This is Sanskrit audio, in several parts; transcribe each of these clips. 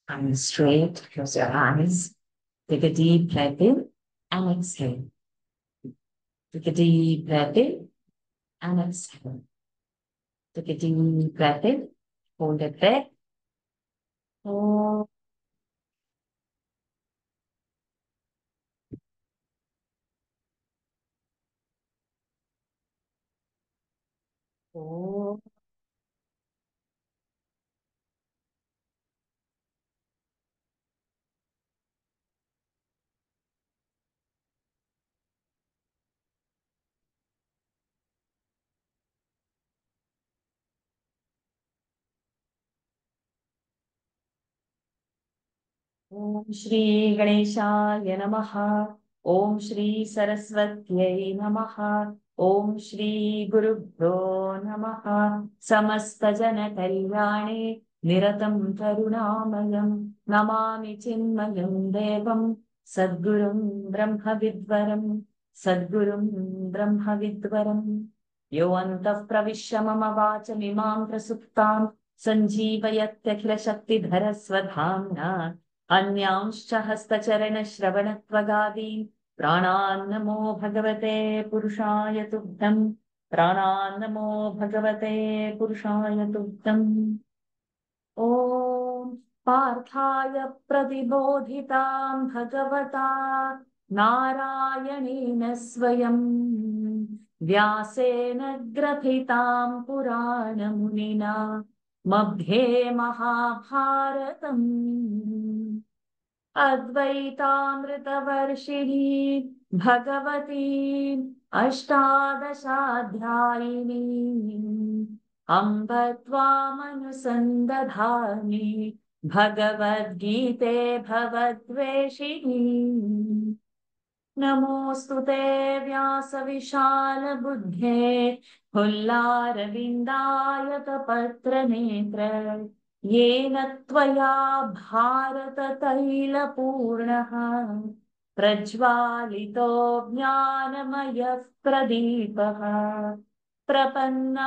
And straight, close your eyes. Take a deep breath in and exhale. Take a deep breath in and exhale. Take a deep breath in. Hold it there. Hold. Hold. ॐ श्री गणेशाय नमः। ॐ श्री सरस्वत्यै नमः। ॐ श्री गुरुभ्यो नमः। समस्तजनकल्याणे निरतं करुणामयं नमामि चिन्मयं देवं सद्गुरुं ब्रह्मविद्वरं सद्गुरुं ब्रह्मविद्वरम् यो अन्तः प्रविश्य मम वाचमिमां प्रसुप्तां सञ्जीवयत्यखिलशक्तिधरस्वधाम्ना अन्यांश्च हस्तचरणश्रवणत्वगादीन् प्राणान्नमो भगवते पुरुषाय तुभ्यम् प्राणान्नमो भगवते पुरुषाय तुभ्यम् ॐ पार्थाय प्रतिबोधितां भगवता नारायणेन स्वयं व्यासेन ग्रथितां पुराणमुनिना मध्ये महाभारतम् अद्वैतामृतवर्षिणी भगवती अष्टादशाध्यायिनी अम्ब त्वामनुसन्दधामि भगवद्गीते भवद्वेषिणी नमोऽस्तु ते व्यासविशालबुद्धे हुल्लारविन्दायतपत्रनेत्र येन त्वया भारततैलपूर्णः प्रज्वालितो ज्ञानमयः प्रदीपः प्रपन्नपारिजाताय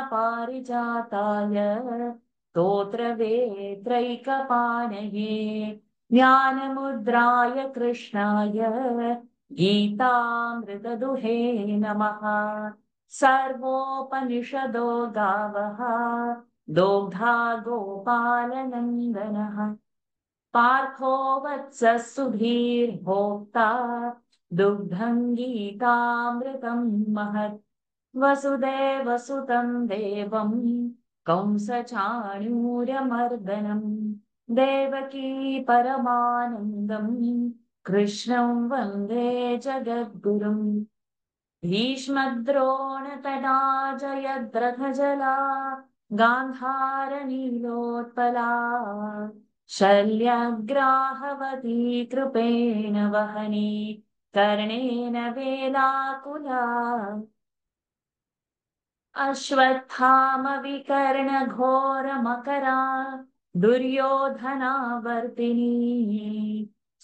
स्तोत्रवेत्रैकपाणये ज्ञानमुद्राय कृष्णाय गीतामृतदुहे नमः। सर्वोपनिषदो गावः दोग्धा गोपालनन्दनः पार्थो वत्सः सुधीर्भोक्ता दुग्धं गीतामृतं महत् वसुदेवसुतं देवं कंसचाणूरमर्दनम् देवकी परमानन्दम् कृष्णं वन्दे जगद्गुरुम् भीष्मद्रोणतटा जयद्रथजला गान्धारनीलोत्पला शल्यग्राहवती कृपेण वहनी कर्णेन वेलाकुला अश्वत्थामविकर्णघोरमकरा दुर्योधनावर्तिनी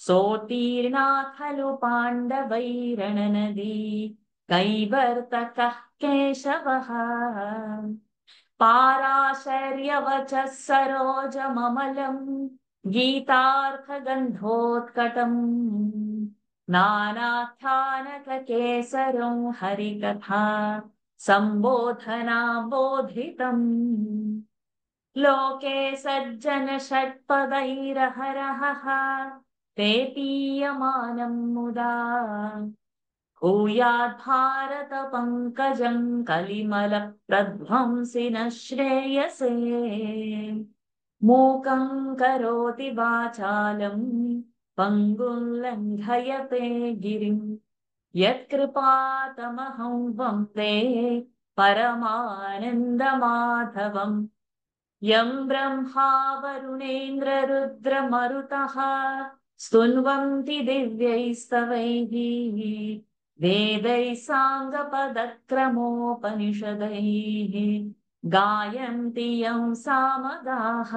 सोत्तीर्णा खलु पाण्डवैरणनदी कैवर्तकः केशवः पाराशर्यवचः सरोजममलम् गीतार्थगन्धोत्कटम् नानाख्यानककेसरं हरिकथा सम्बोधना बोधितम् लोके सज्जन षट्पदैरहरहः तेऽपीयमानं मुदा भूयात् भारत पङ्कजं कलिमल प्रध्वंसि न श्रेयसे मूकं करोति वाचालं पङ्गुं लङ्घयते गिरिं यत्कृपातमहं वन्दे परमानन्दमाधवम् यं ब्रह्मा वरुणेन्द्ररुद्रमरुतः स्तुन्वन्ति दिव्यैस्तवैः वेदैः साङ्गपदक्रमोपनिषदैः गायन्ति यं सामगाः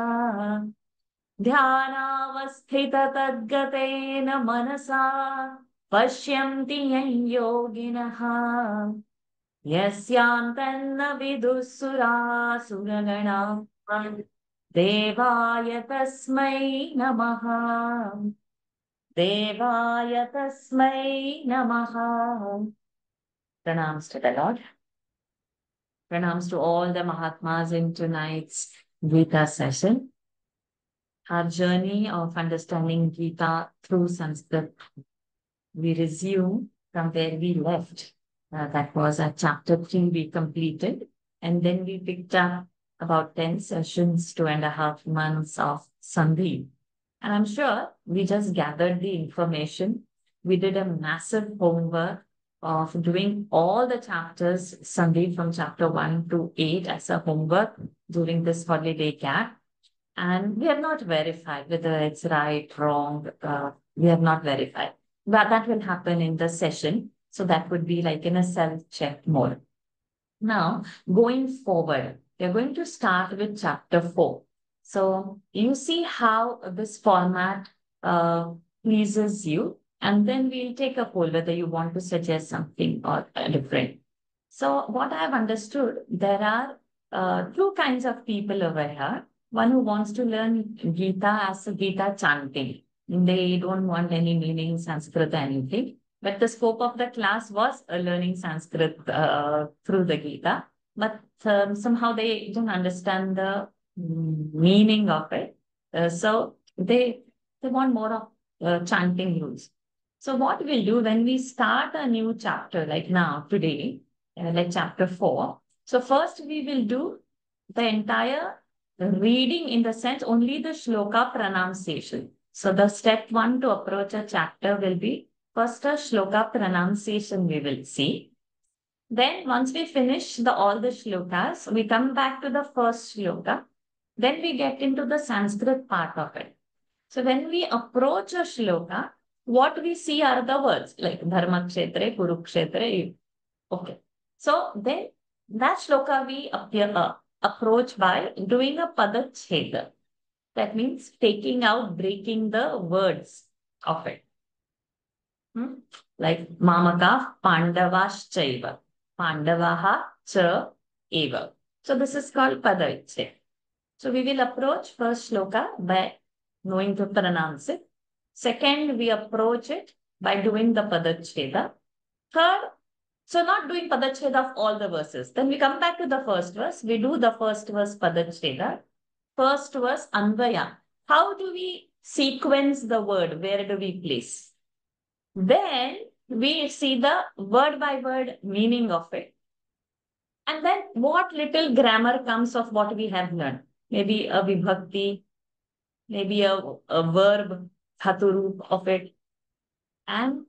ध्यानावस्थिततद्गतेन मनसा पश्यन्ति यं योगिनः यस्यान्तन्न विदुः सुरासुरगणा Devaya tasmai namaha. Devaya tasmai namaha. Pranams to the Lord. Pranams to all the Mahatmas in tonight's Gita session. Our journey of understanding Gita through Sanskrit, we resume from where we left. That was at chapter 3 we completed. And then we picked up about 10 sessions, 2.5 months of Sandhi. And I'm sure we just gathered the information. We did a massive homework of doing all the chapters, Sandhi from chapter 1 to 8 as a homework during this holiday gap. And we have not verified whether it's right, wrong. We have not verified. But that will happen in the session. So that would be like in a self-check mode. Now, going forward, we're going to start with chapter 4. So you see how this format pleases you. And then we'll take a poll whether you want to suggest something or different. So what I've understood, there are two kinds of people over here. One who wants to learn Gita as a Gita chanting. They don't want any meaning, Sanskrit, anything. But the scope of the class was learning Sanskrit through the Gita. But somehow they don't understand the meaning of it. So they want more of chanting rules. So what we'll do when we start a new chapter, like now, today, like chapter 4. So first we will do the entire reading in the sense only the shloka pronunciation. So the step 1 to approach a chapter will be first a shloka pronunciation we will see. Then once we finish all the shlokas, we come back to the first shloka. Then we get into the Sanskrit part of it. So when we approach a shloka, what we see are the words like Dharma Kshetre, Kurukshetra. Okay. So then that shloka we approach by doing a padacheda. That means taking out, breaking the words of it. Like Mamaka Pandavaschaiva. Pandavaha cha eva. So this is called padacheda. So we will approach first shloka by knowing to pronounce it. Second, we approach it by doing the padacheda. Third, so not doing padacheda of all the verses. Then we come back to the first verse. We do the first verse padacheda. First verse anvaya. How do we sequence the word? Where do we place? Then we see the word by word meaning of it. And then what little grammar comes of what we have learned. Maybe a vibhakti, maybe a verb, dhatu of it. And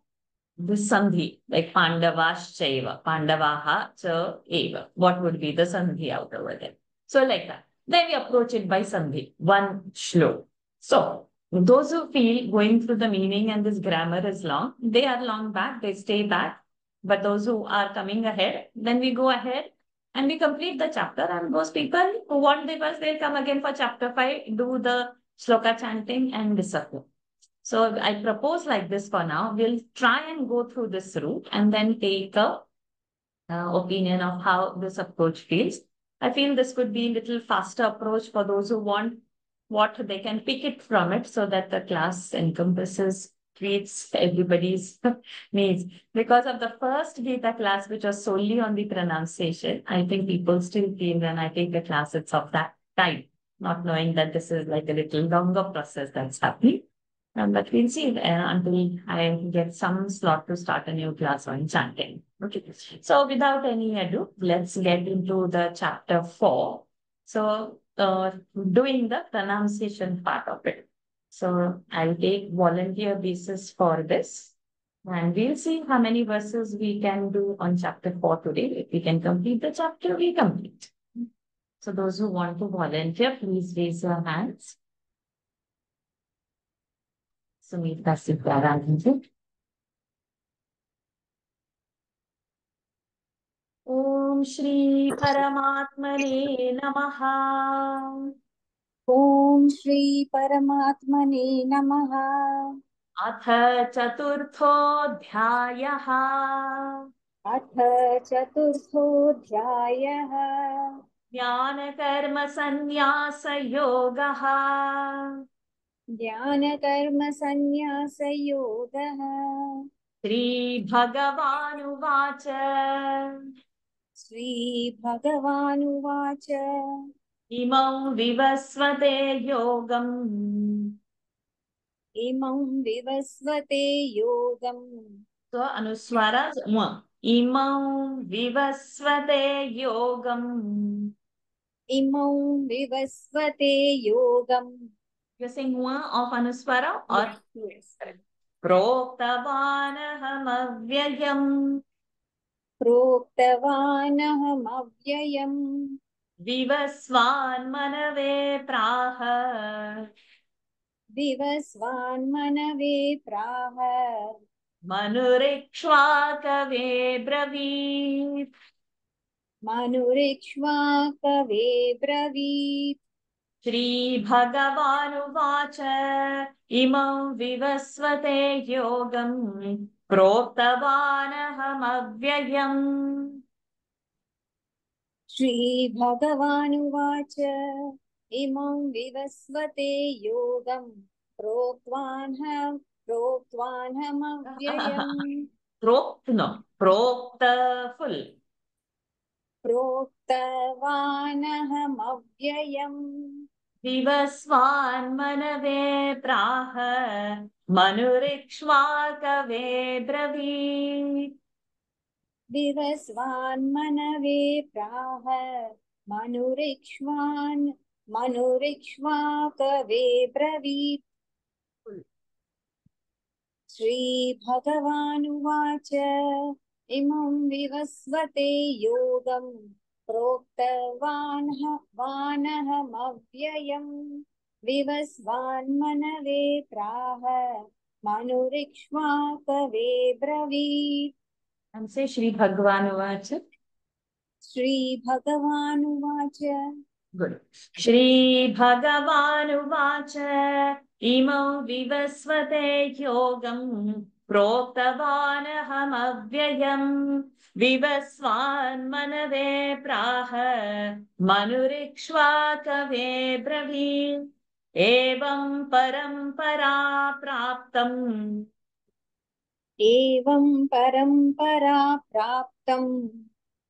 the sandhi, like Pandavaschaiva, Pandavaha cha eva. What would be the sandhi out over there? So like that. Then we approach it by sandhi, one shlok. So those who feel going through the meaning and this grammar is long, they are long back, they stay back. But those who are coming ahead, then we go ahead and we complete the chapter. And those people who want the verse, they'll come again for chapter 5, do the shloka chanting and disappear. So I propose like this for now. We'll try and go through this route and then take a opinion of how this approach feels. I feel this could be a little faster approach for those who want what they can pick it from it so that the class encompasses, treats everybody's needs. Because of the first Gita class, which was solely on the pronunciation, I think people still feel when I take a class, it's of that time, not knowing that this is like a little longer process that's happening. But we'll see until I get some slot to start a new class on chanting. Okay. So without any ado, let's get into the chapter 4. So doing the pronunciation part of it. So I'll take volunteer basis for this. And we'll see how many verses we can do on chapter 4 today. If we can complete the chapter, we complete. So those who want to volunteer, please raise your hands. Sumita Siddharanjan. Om Shri Paramatmane Namaha. ॐ श्री परमात्मने नमः। अथ चतुर्थोऽध्यायः। अथ चतुर्थोऽध्यायः। ज्ञानकर्मसन्न्यासयोगः ज्ञानकर्मसन्न्यासयोगः श्रीभगवानुवाच श्रीभगवानुवाच इमं विवस्वते योगम् इमं विवस्वते योगम् so अनुस्वार इमं विवस्वते योगम् इमं विवस्वते योगम् you're saying of anuswara or yes. प्रोक्तवानहमव्ययम् प्रोक्तवानहमव्ययम् विवस्वान्मनवे प्राह विवस्वान्मनवे प्राह मनुरिक्ष्वाकवे ब्रवीत् मनुरिक्ष्वाकवे ब्रवीत् श्रीभगवानुवाच इमं विवस्वते योगम् प्रोक्तवानहमव्ययम् श्रीभगवानुवाच इमं विवस्वते योगम् प्रोक्त्वान्हमव्ययम् प्रोक्त no प्रोक्त full प्रोक्तवानहमव्ययम् विवस्वान्मनवे प्राह मनुरिक्ष्वाकवे ब्रवीत् विवस्वान्मनवे प्राह मनुरिक्ष्वाकवे ब्रवीत् श्रीभगवानुवाच इमं विवस्वते योगम् प्रोक्तवानहमव्ययम् विवस्वान्मनवे प्राह मनुरिक्ष्वाकवे ब्रवीत् and say Shri Bhagavanuvacha. श्रीभगवानुवाच Good. Shri Bhagavanuvacha imam vivasvate yogam प्रोक्तवानहमव्ययम् विवस्वान् मनवे प्राह मनुरिक्ष्वाकवे ब्रवीत् एवं परम्परा प्राप्तम् एवं परम्परा प्राप्तम्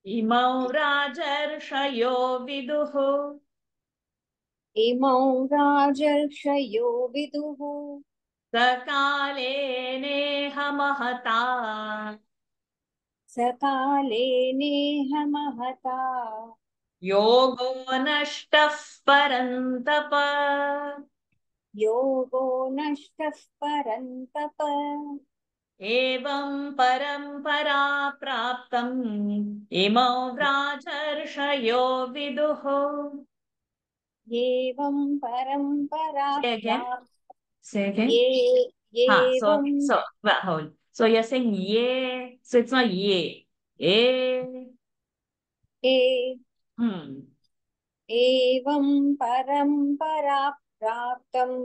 इमौ राजर्षयो विदुः इमौ राजर्षयो विदुः सकाले नेह महता सकाले नेह महता योगो नष्टः परन्तप योगो नष्टः परन्तप एवं परम्परा प्राप्तम् इमौ राजर्षयो विदुः एवं परम्परा Say again. प्राप्तम् Say again. So एवं well, hold. So you're saying ye, so it's not ye. ए- एवं परम्परा प्राप्तम्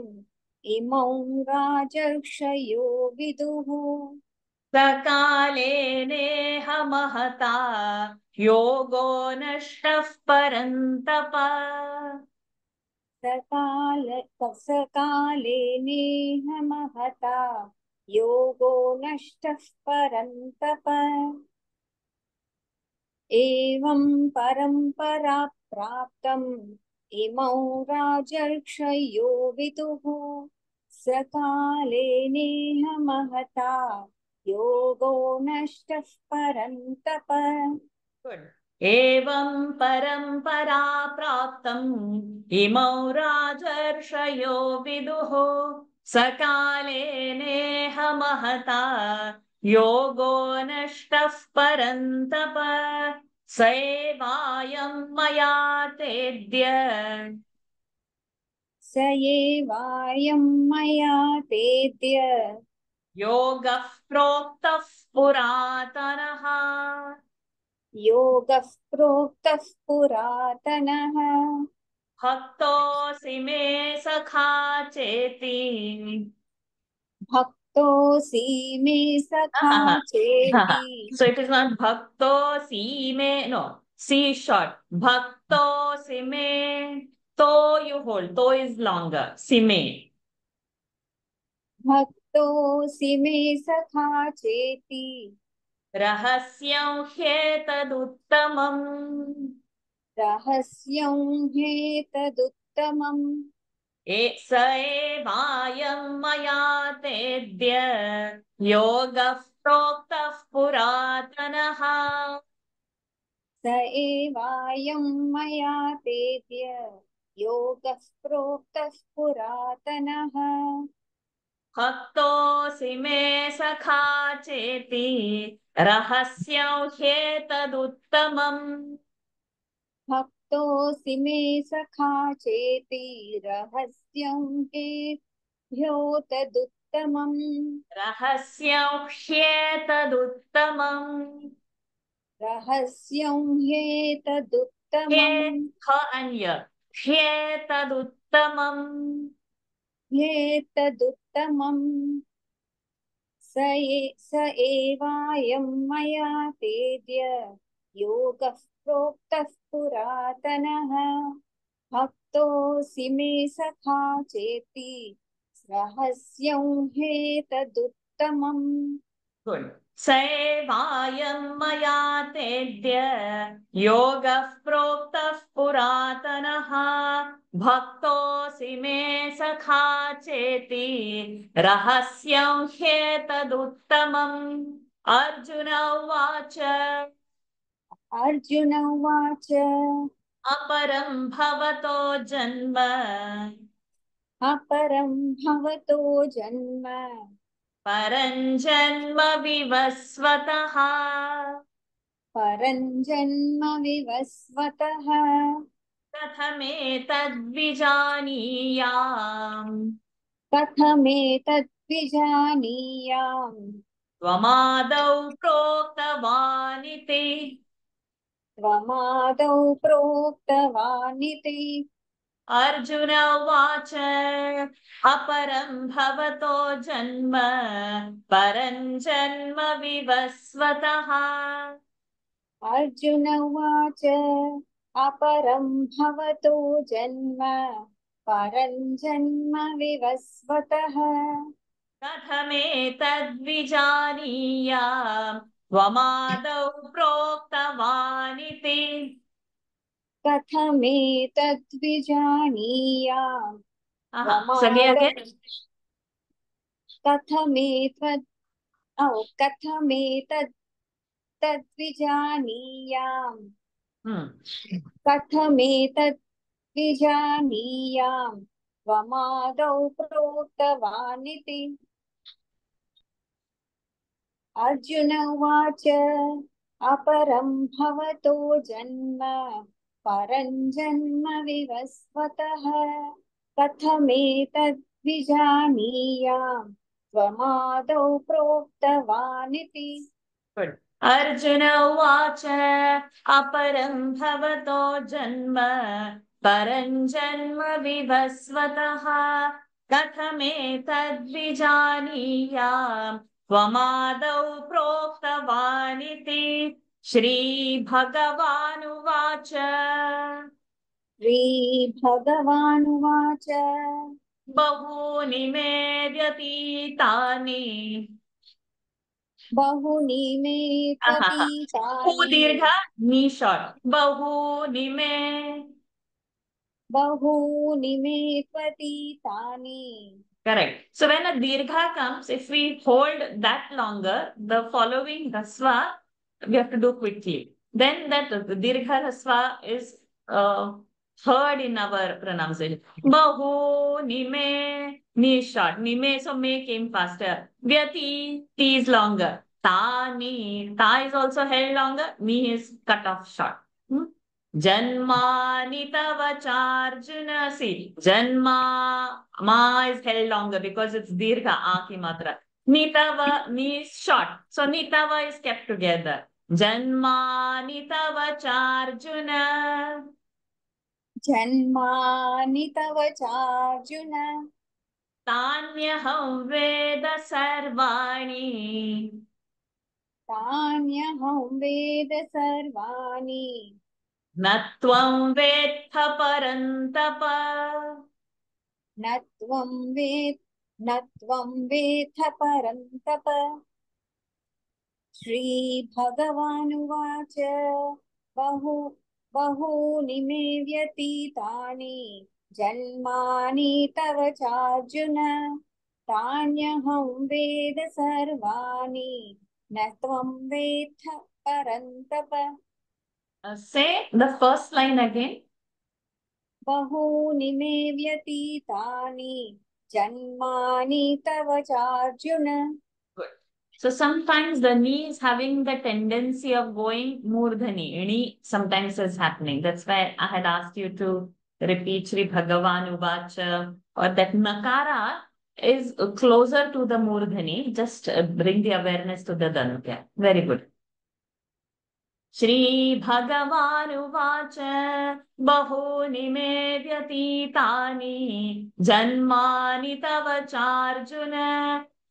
इमौ राजर्षयो विदुः सकाले नेह महता योगो नष्टः परन्तप सकाले नेह महता योगो नष्टः परन्तप एवं परम्परा प्राप्तम् इमौ राजर्षयो विदुः सकाले नेह महता योगो नष्टः परन्तप Good. एवं परम्परा प्राप्तम् इमौ राजर्षयो विदुः सकाले नेह महता योगो नष्टः परन्तप स एवायं मया तेद्य स एवायं मया तेद्य योगः प्रोक्तः पुरातनः योगः प्रोक्तः पुरातनः भक्तोऽसि मे सखा चेति भक्तोऽसि मे सखा चेति So it is not bhaktosi me, no. C short. Bhaktosi me. To you hold. To is longer. Si me. भक्तोऽसि मे सखा चेति रहस्यं ह्येतदुत्तमम् रहस्यं ह्येतदुत्तमम् स एवायं मया तेद्य योगः प्रोक्तः पुरातनः स एवायं मया तेद्य योगः प्रोक्तः पुरातनः भक्तोऽसि मे सखा चेति रहस्यं ह्येतदुत्तमम् भक्तोऽसि मे सखा चेति रहस्यं ह्योतदुत्तमम् रहस्यं ह्येतदुत्तमम् रहस्यं ह्ये ह्येतदुत्तमम् ह अन्य ह्येतदुत्तमम् ह्येतदुत्तमम् स एवायं मया तेद्य योगः प्रोक्तः पुरातनः भक्तोऽसि मे सखा चेति रहस्यं ह्येतदुत्तमम् गुड सैवायं मया तेद्य योगः प्रोक्तः पुरातनः भक्तोऽसि मे सखा चेति रहस्यं ह्येतदुत्तमम् अर्जुन उवाच अर्जुन उवाच अपरं भवतो जन्म अपरं भवतो जन्म परं जन्म विवस्वतः परं जन्म विवस्वतः कथमेतद्विजानीयाम् कथमेतद्विजानीयाम् त्वमादौ प्रोक्तवानिति त्वमादौ प्रोक्तवानिति अर्जुन उवाच अपरं भवतो जन्म परं जन्म विवस्वतः अर्जुन उवाच अपरं भवतो जन्म परं जन्म विवस्वतः कथमेतद्विजानीयाम् त्वमादौ प्रोक्तवानिति कथमेतद्विजानीयाम् सगे त्वमादौ अगेन कथमेतद् कथमेतद् तद्विजानीयाम् कथमेतद्विजानीयाम् त्वमादौ प्रोक्तवानिति अर्जुन उवाच अपरं भवतो जन्म परं जन्म विवस्वतः कथमेतद्विजानीयाम् त्वमादौ प्रोक्तवानिति Good. अर्जुन उवाच अपरं भवतो जन्म परं जन्म विवस्वतः कथमेतद्विजानीयाम् त्वमादौ प्रोक्तवानिति श्रीभगवानुवाच श्रीभगवानुवाच बहूनि मे व्यतीतानि बहुनि मे हू त्वतीतानि दीर्घ नी शॉर्ट बहूनि मे बहूनि मे त्वतीतानि correct. So when a dirgha comes, if we hold that longer, the following rasva we have to do quickly. Then that dirgha rasva is heard in our pronunciation. Bahu, nime, ni short. Nime, so me came faster. Vyati, ti is longer. Ta, ni. Ta is also held longer. Ni is cut off short. Hmm? Janmani tava charjuna. See, Janma ma is held longer because it's dirgha, a ki matra. Nitava, ni is short. So nitava is kept together. Janmani tava charjuna. जन्मानि तव चार्जुन तान्यहं वेद सर्वाणि तान्यहं वेद सर्वाणि न त्वं वेत्थ परन्तप न त्वं वेत्थ परन्तप श्रीभगवानुवाच बहु बहूनि मे व्यतीतानि जन्मानि तव चार्जुन तान्यहं वेद सर्वाणि न त्वं वेत्थ परन्तप Say the first line again. बहूनि मे व्यतीतानि जन्मानि तव चार्जुन Good. So sometimes the knee is having the tendency of going murdhani. Knee sometimes is happening. That's why I had asked you to repeat Sri Bhagavan Uvacha, or that Nakara is closer to the murdhani. Just bring the awareness to the Dhanukya. Very good. श्रीभगवानुवाच बहूनि मे व्यतीतानि जन्मानि तव चार्जुन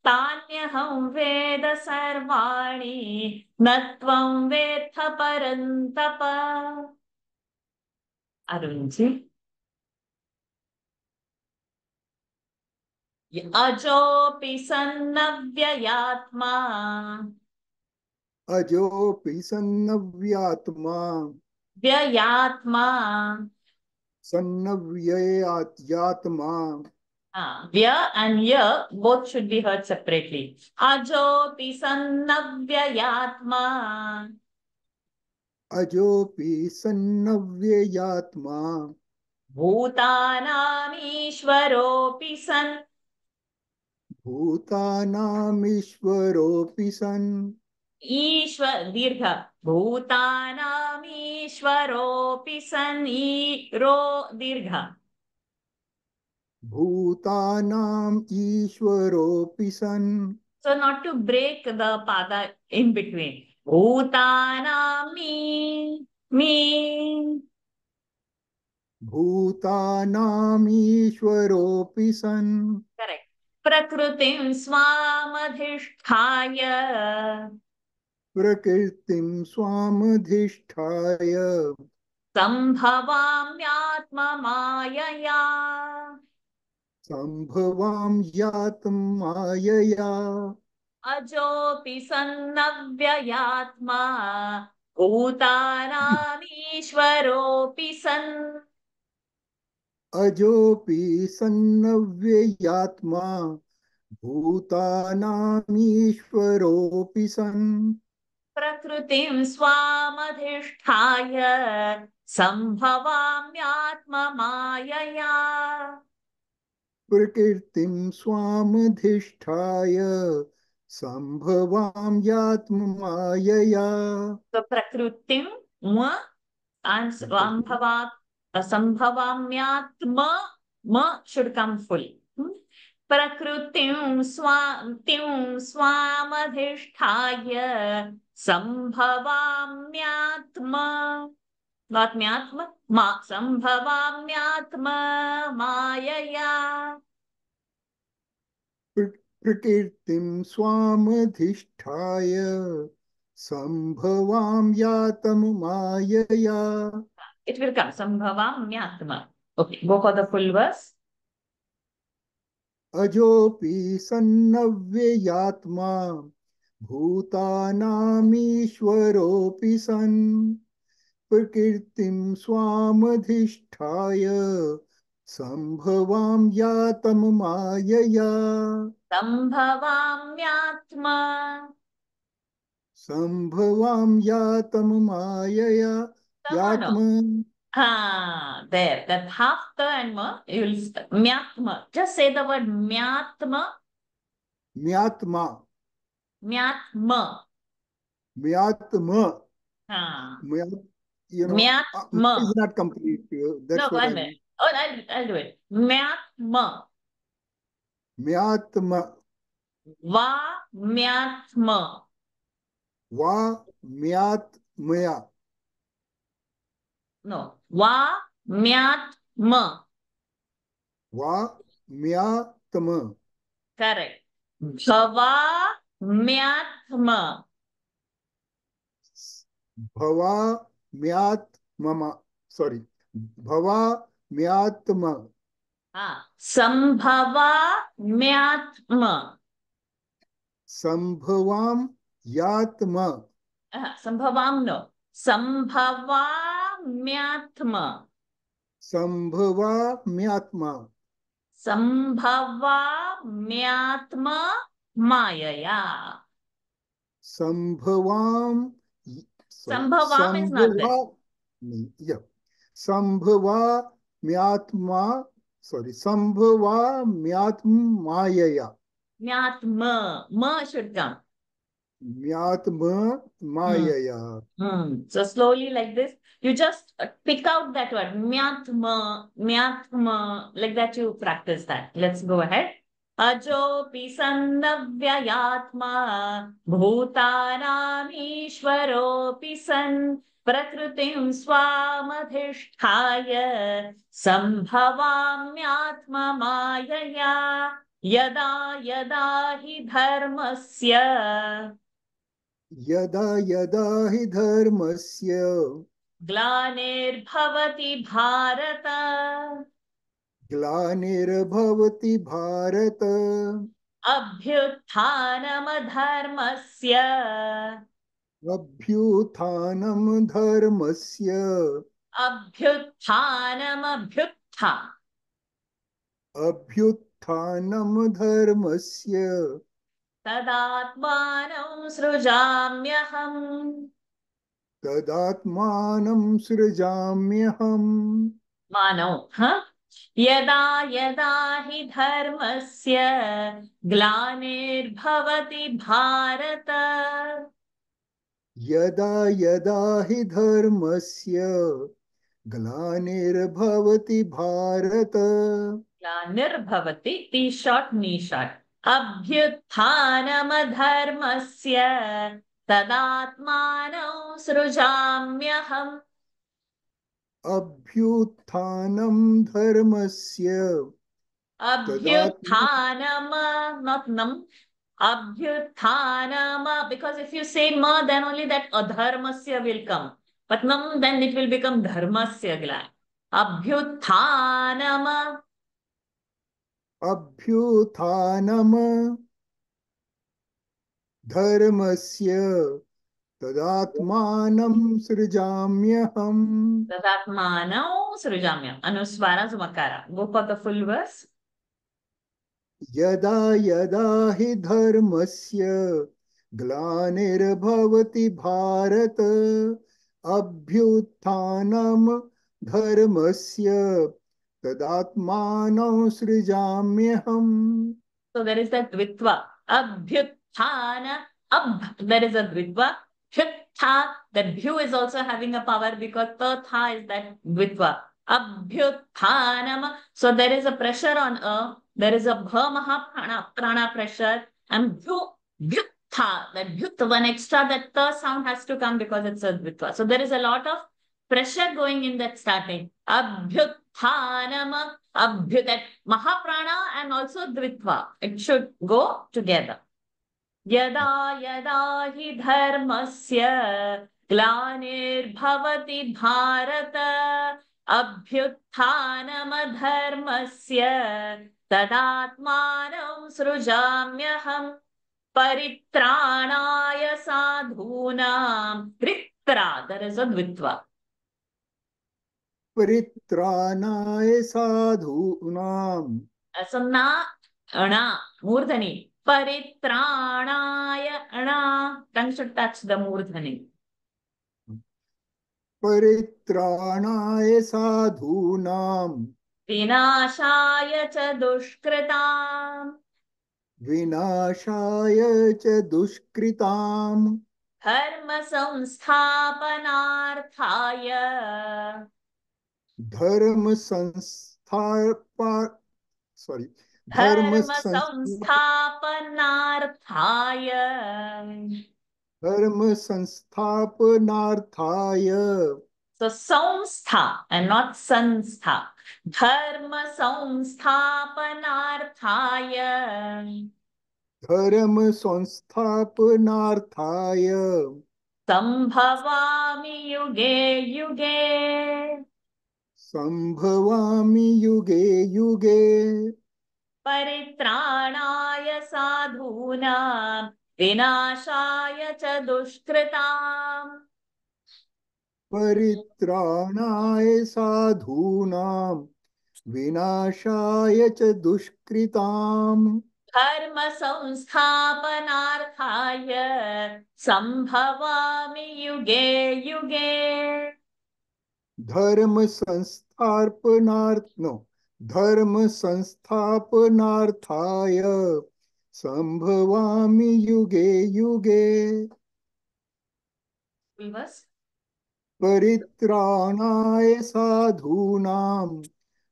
तान्यहं वेद सर्वाणि न त्वं वेत्थ परन्तप अरुण जी अजोऽपि सन्नव्ययात्मा अजोऽपि सन्नव्यात्मा व्ययात्मा सन्नव्ययात्मा Vya and ya both should be heard separately. Ajopi sannavyayatma अजोऽपि सन्नव्ययात्मा bhutanamishwaropi san भूतानामीश्वरोऽपि सन् ishwar dirgha bhutanamishwaropi san ro dirgha. भूतानाम् ईश्वरोऽपि सन् So not to break the pada in between. Bhutanami me. भूतानामीश्वरोऽपि सन् Correct. Prakrutim swamadhishthaya प्रकृतिं स्वामधिष्ठाय sambhavamyatmamaya सम्भवां यातमायया ajopi sannavyayatma bhutanamishwaropi san. अजोऽपि सन्नव्ययात्मा भूतानामीश्वरोऽपि सन् Prakrutim swamadhishthaya sambhavamyatmamaya. प्रकृतिं स्वामधिष्ठाय सम्भवां यात्ममायया So prakrutim ma and sambhavamyatma ma should come full. Prakrutim swamadhishthaya sambhavamyatma not myatma ma sambhavamyatma mayaya. प्रकृतिं स्वामधिष्ठाय सम्भवां यातमायया It will come sambhavamyatma. Okay, go for the full verse. अजोऽपि सन्नव्ययात्मा भूतानामीश्वरोऽपि सन् प्रकृतिं स्वामधिष्ठाय सम्भवां यातमायया सम्भवां यातमायया यात्म There. That half the and ma, you will myatma. Just say the word myatma. म्यात्मा Myatma. म्यात्म Ah. you know Myatma. is not complete that's No, what one I minute. mean Oh, I'll do it. Myatma. म्यात्म Va myatma. वा म्यात्मया No. Va myatma. वा म्यात्म Correct. Bhava myatma. भवा म्यात्म मम सॉरी भवाम्यात्म हाँ, संभवाम्यात्म, संभवाम्यात्म संभवाम्नो, संभवाम्यात्म, संभवाम्यात्मा संभवाम्यात्म मायया. संभवाम sorry Sambhavam is not there. संभवा नहीं या संभवाम्यात्मा सॉरी संभवाम्यात्मायया Myatma, ma should come. म्यात्म मायया So slowly like this, you just pick out that word, myatma, myatma, like that you practice that. Let's go ahead. Ajopi sannavyayatma bhutanamishwaropi san prakritim swamadhishthaya sambhavamyatma mayaya yada yada hi dharmasya यदा यदा हि धर्मस्य ग्लानिर्भवति भारत ग्लानिर्भवति भारत अभ्युत्थानमधर्मस्य अभ्युत्थानं धर्मस्य अभ्युत्थानमभ्युत्था अभ्युत्थानं धर्मस्य तदात्मानं सृजाम्यहम् तदात्मानं सृजाम्यहम् मानव हाँ यदा यदा हि धर्मस्य ग्लानिर्भवति भारत यदा यदा हि धर्मस्य ग्लानिर्भवति भारत ग्लानिर्भवति टी शॉर्ट नी शॉर्ट अभ्युत्थानमधर्मस्य तदात्मानं सृजाम्यहम् अभ्युत्थानं धर्मस्य अभ्युत्थानम not nam abhyuthanama because if you say ma then only that adharmasya will come but nam then it will become dharmasya gla abhyuthanama अभ्युत्थानं धर्मस्य तदात्मानं सृजाम्यहम् तदात्मानं सृजाम्यहम् अनुस्वारा सुमकारा go for the full verse यदा यदा हि धर्मस्य ग्लानिर्भवति भारत अभ्युत्थानं धर्मस्य तदात्मानं सृजाम्यहम् so there is that dvitva abhyuthana ab there is a dvitva hyutha that bhu is also having a power because the tha is that dvitva abhyuthanam so there is a pressure on there is a bha mahaprana prana pressure and bhu bhyutha that bhyut one extra that the sound has to come because it's a dvitva so there is a lot of pressure going in that starting abhyuthanam abhyut that mahaprana and also dvitva it should go together यदा यदा हि धर्मस्य ग्लानिर्भवति भारत अभ्युत्थानमधर्मस्य तदात्मानं सृजाम्यहम् परित्राणाय साधूनां परित्रा there is a dvitva परित्राणाय साधूनां so na ana मूर्धनि परित्राणाय अणा tongue should touch the मूर्धनि परित्राणाय साधूनां विनाशाय च दुष्कृताम् विनाशाय च दुष्कृतां धर्म संस्थापनार्थाय धर्म संस्थापा सॉरी धर्म संस्थापनार्थाय धर्म संस्थापनार्थाय so संस्था and not संस्था धर्म संस्थापनार्थाय धर्म संस्थापनार्थाय संभवामि युगे युगे संभवामि युगे युगे परित्राणाय साधूनां विनाशाय च दुष्कृताम् परित्राणाय साधूनां विनाशाय च दुष्कृताम् धर्म संस्थापनार्थाय संभवामि युगे युगे धर्म संस्थापनार्थाय संभवामि युगे युगे विवस् परित्राणाय साधूनां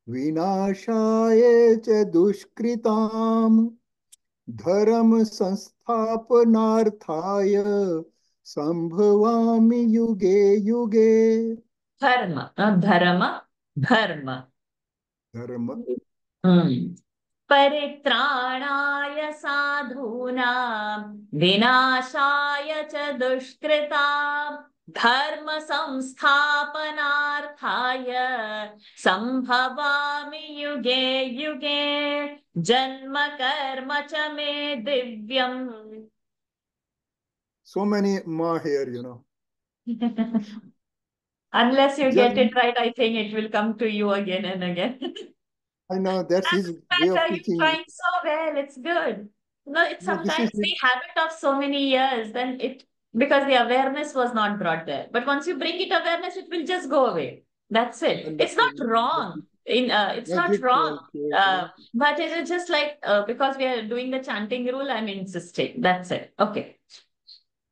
विनाशाय च दुष्कृताम् धर्म संस्थापनार्थाय संभवामि युगे युगे धर्म धर्म धर्म धर्म परित्राणाय साधूनां विनाशाय च दुष्कृताम् धर्म संस्थापनार्थाय संभवामि युगे युगे जन्म कर्म च मे दिव्यम् so many more here, you know. Unless you get Janma, it right, I think it will come to you again and again. I know that's his way of Better. You're teaching. trying so well. It's good. No, it's No, this is sometimes the habit of so many years, then it because the awareness was not brought there. But once you bring it awareness, it will just go away. That's it. It's not wonderful. wrong. It's not Magic, wrong. right. But it is just like because we are doing the chanting rule, I'm insisting. That's it. Okay.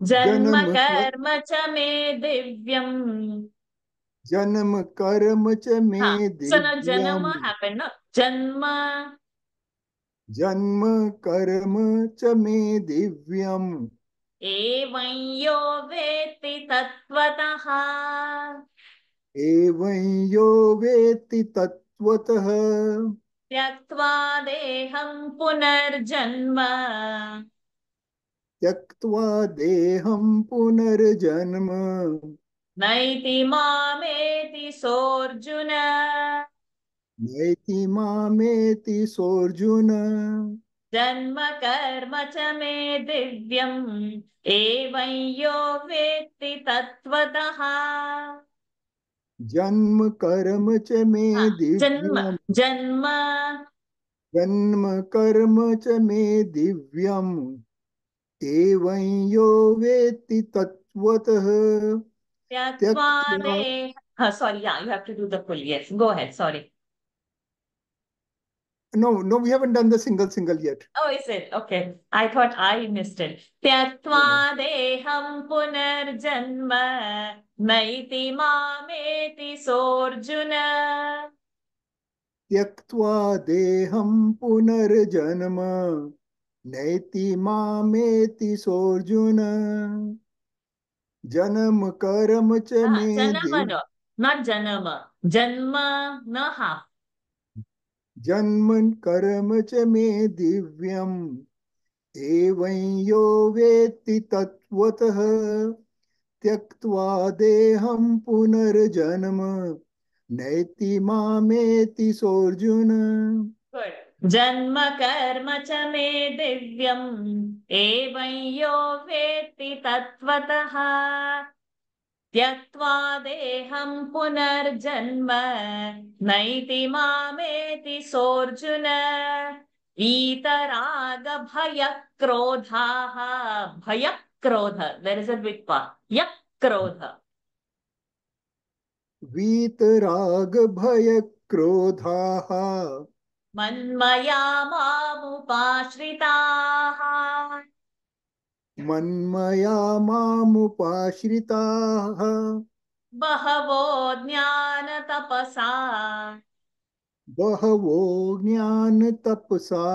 Janma Janam, karma cha me divyam. जन्म कर्म च मे So now दिव्यम् janama happened, no? Janma. जन्म कर्म च मे दिव्यम् एवं यो वेत्ति तत्त्वतः एवं यो वेत्ति तत्त्वतः त्यक्त्वा देहं पुनर्जन्म त्यक्त्वा देहं पुनर्जन्म नैति मामेति सोऽर्जुन नैति मामेति सोऽर्जुन जन्म कर्म च मे दिव्यम् एवं यो वेत्ति तत्त्वतः जन्म कर्म च मे जन्म दिव्यम् जन्म जन्म कर्म च मे दिव्यम् एवं यो वेत्ति तत्त्वतः त्यक्त्वा त्यक्त्वा देह sorry, yeah, you have to do the full. Yes, go ahead. Sorry. No, we haven't done the single yet. Oh, is it? Okay. I thought I missed it. त्यक्त्वा देहं पुनर्जन्म नैति मामेति सोऽर्जुन त्यक्त्वा देहं पुनर्जन्म नैति मामेति सोऽर्जुन जन्म कर्म च मे Janama, no, not janama. Janma, no half. जन्म कर्म च मे दिव्यम् एवं यो वेत्ति तत्त्वतः त्यक्त्वा देहं पुनर्जन्म नैति मामेति सोऽर्जुन Good. जन्म कर्म च मे दिव्यम् एवं यो वेत्ति तत्त्वतः त्यक्त्वा देहं पुनर्जन्म नैति मामेति सोऽर्जुन वीतरागभयक्रोधाः भयक्रोध there is a big part क्रोध वीतराग भय क्रोधाः मन्मया मामुपाश्रिताः मन्मया मामुपाश्रिताः बहवो ज्ञानतपसा बहवो ज्ञानतपसा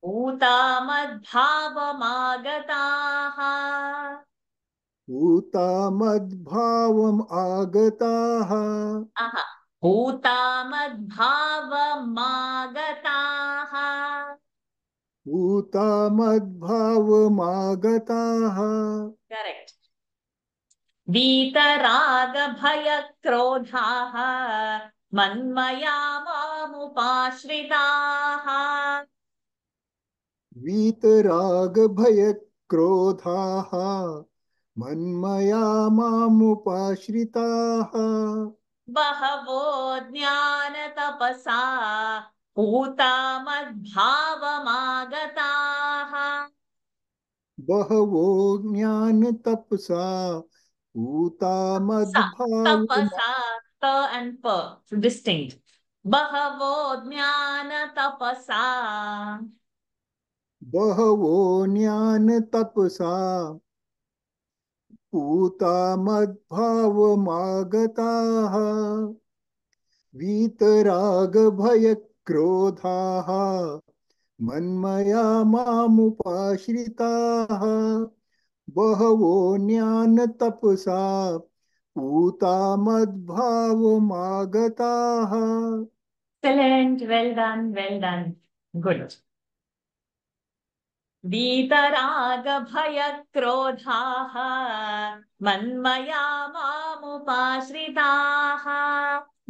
भूता मद्भावमागताः भूता मद्भावम् आगताः भूता मद्भावमागताः भूता मद्भावमागताः करेक्ट वीतरागभयक्रोधाः मन्मया मामुपाश्रिताः वीतरागभयक्रोधाः मन्मया मामुपाश्रिताः बहवो ज्ञानतपसा पूता मद्भावमागताः बहवो ज्ञानतपसा पूता मद्भावमा तपसा त and p distinct बहवो ज्ञानतपसा बहवो ज्ञानतपसा पूता मद्भावमागताः वीतरागभयक्रोधाः मन्मया मामुपाश्रिताः बहवो ज्ञानतपसा पूता मद्भावमागताः excellent well done good वीतरागभयक्रोधाः मन्मया मामुपाश्रिताः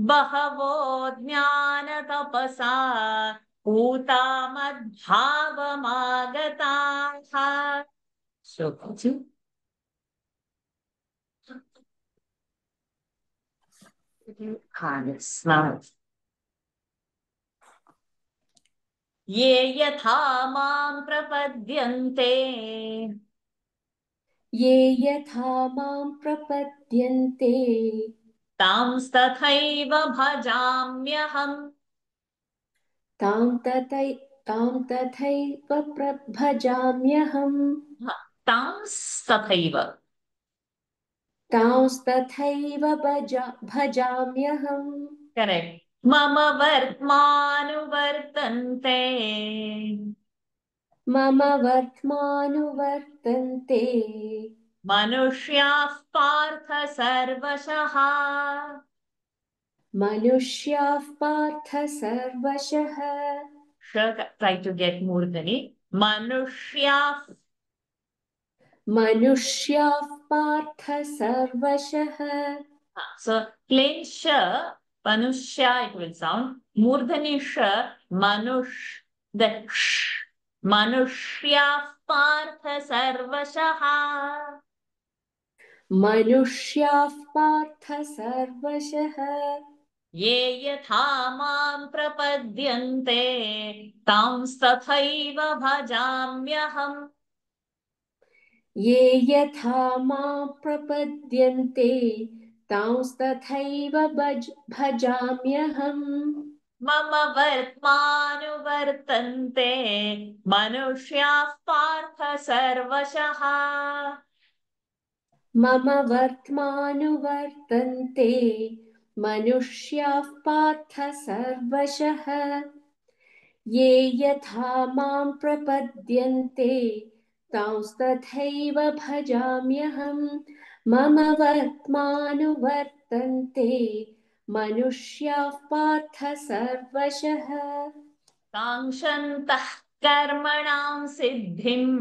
बहवो ज्ञानतपसा पूता मद्भावमागताः So, ये यथा मां प्रपद्यन्ते ये यथा मां प्रपद्यन्ते तांस्तथैव भजाम्यहम् तां तथैव भजाम्यहम् तांस्तथैव तांस्तथैव भजाम्यहम् करेक्ट मम वर्त्मानुवर्तन्ते मम वर्त्मानुवर्तन्ते मनुष्याः पार्थ सर्वशः मनुष्याः पार्थ सर्वशः try to get मूर्धनि मनुष्याः पार्थ सर्वशः so plain sh manushya it will sound मूर्धनि sh manush the sh मनुष्याः पार्थ सर्वशः मनुष्याः पार्थ सर्वशः ये यथा मां प्रपद्यन्ते तांस्तथैव भजाम्यहम् ये यथा मां प्रपद्यन्ते तांस्तथैव भजाम्यहम् मम वर्त्मानुवर्तन्ते मनुष्याः पार्थ सर्वशः मम वर्त्मानुवर्तन्ते मनुष्याः पार्थ सर्वशः ये यथा मां प्रपद्यन्ते तांस्तथैव भजाम्यहम् मम वर्त्मानुवर्तन्ते मनुष्याः पार्थ सर्वशः काङ्क्षन्तः कर्मणां सिद्धिम्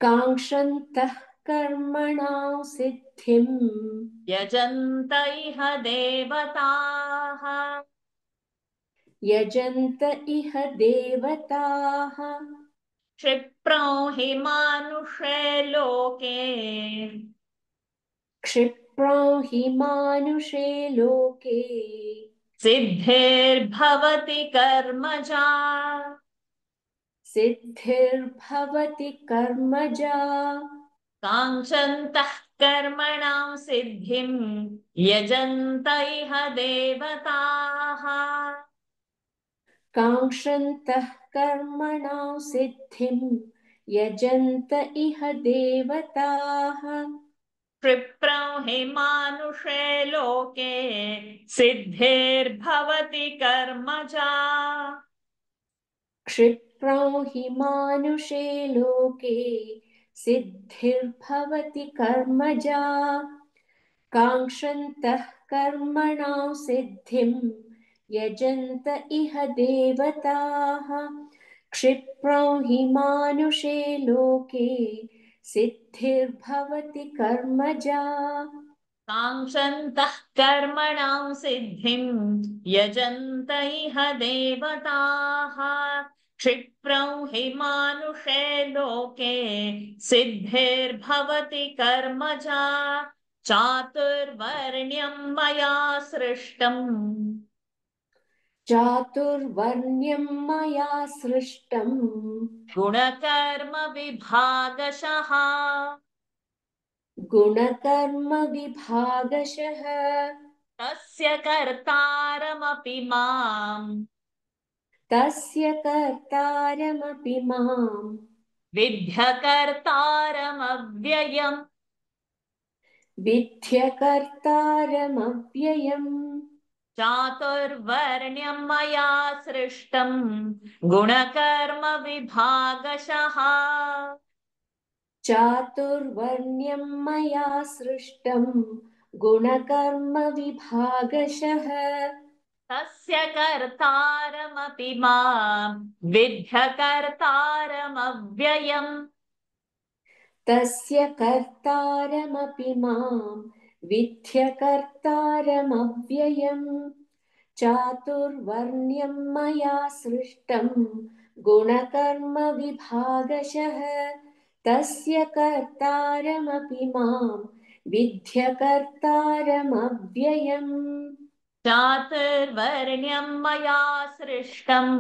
काङ्क्षन्तः कर्मणां सिद्धिम् यजन्त इह देवताः यजन्त इह देवताः क्षिप्रौ हि मानुषे लोके क्षिप्रौ हि मानुषे लोके सिद्धिर्भवति कर्मजा सिद्धिर्भवति कर्मजा काङ्क्षन्तः कर्मणां सिद्धिं यजन्त इह देवताः काङ्क्षन्तः कर्मणां सिद्धिं यजन्त इह देवताः क्षिप्रौ हि मानुषे लोके सिद्धिर्भवति कर्मजा क्षिप्रौ हि मानुषे लोके सिद्धिर्भवति कर्मजा काङ्क्षन्तः कर्मणां सिद्धिं यजन्त इह देवताः क्षिप्रौ हि मानुषे लोके सिद्धिर्भवति कर्मजा काङ्क्षन्तः कर्मणां सिद्धिं यजन्त इह देवताः क्षिप्रं हि मानुषे लोके सिद्धिर्भवति कर्मजा चातुर्वर्ण्यं मया सृष्टम् चातुर्वर्ण्यं मया सृष्टम् गुणकर्म विभागशः गुणकर्मविभागशः तस्य कर्तारमपि माम् तस्य कर्तारमपि माम् विद्यकर्तारमव्ययम् विद्यकर्तारमव्ययम् चातुर्वर्ण्यं मया सृष्टम् गुणकर्म विभागशः चातुर्वर्ण्यं मया सृष्टम् गुणकर्मविभागशः तस्य कर्तारमपि माम् विद्यकर्तारमव्ययम् तस्य कर्तारमपि माम् विद्यकर्तारमव्ययम् चातुर्वर्ण्यं मया सृष्टम् गुणकर्मविभागशः तस्य कर्तारमपि माम् विद्यकर्तारमव्ययम् चातुर्वर्ण्यं मया सृष्टम्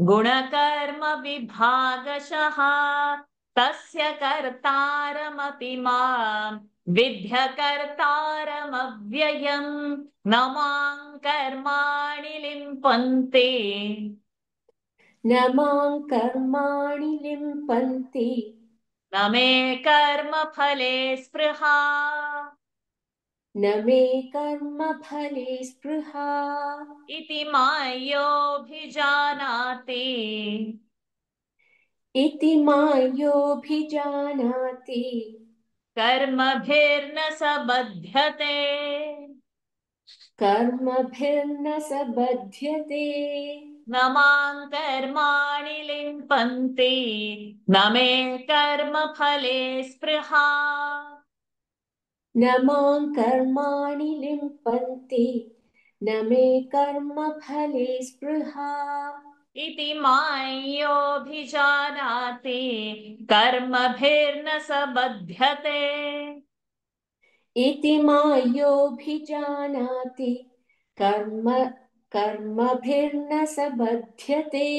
गुणकर्म विभागशः तस्य कर्तारमपि माम् विद्यकर्तारमव्ययम् न मां कर्माणि लिम्पन्ते न मां कर्माणि लिम्पन्ति न मे कर्मफले स्पृहा न मे कर्मफले स्पृहा इति मायोऽभिजानाति इति मायोऽभिजानाति कर्मभिर्न स बध्यते कर्मभिर्न स बध्यते न मां कर्माणि लिम्पन्ति न मे कर्मफले स्पृहा न मां कर्माणि लिम्पन्ति न मे कर्मफले स्पृहा इति मायोऽभिजानाति कर्मभिर्न स बध्यते इति मायोऽभिजानाति कर्मभिर्न स बध्यते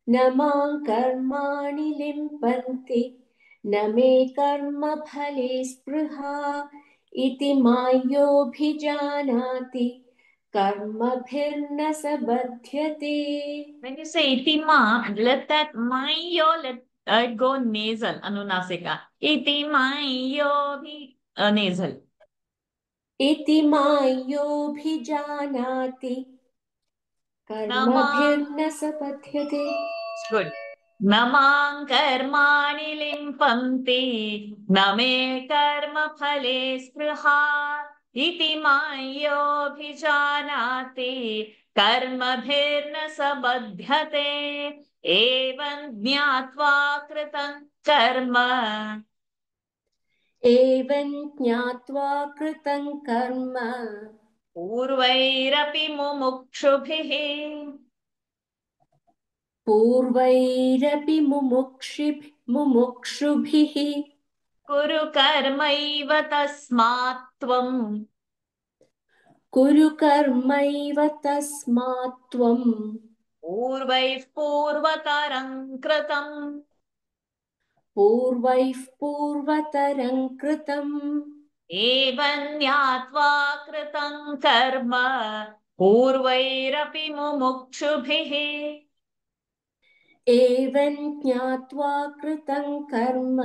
न मां कर्माणि लिम्पन्ति न मे कर्मफले स्पृहा इति मायोऽभिजानाति कर्मभिर्न स बध्यते. When you say itima, let that mayo, let it go nasal, anunasika. Itimayo bhi nasal. इति मायोऽभिजानाति कर्मभिर्न स बध्यते. Good. Namang karmani limpanti, name karma phale spruha, iti mayo bhijanati, karma bhirna sabadhyate, evam jnatva kritam karma. एवं ज्ञात्वा कृतं कर्म पूर्वैरपि मुमुक्षुभिः पूर्वैरपि मुमुक्षुभिः कुरु कर्मैव तस्मात् त्वम् कुरु कर्मैव तस्मात् त्वम् पूर्वैः पूर्वतरं कृतम् पूर्वैः पूर्वतरं कृतम् एवं ज्ञात्वा कृतं कर्म पूर्वैरपि मुमुक्षुभिः एवं ज्ञात्वा कृतं कर्म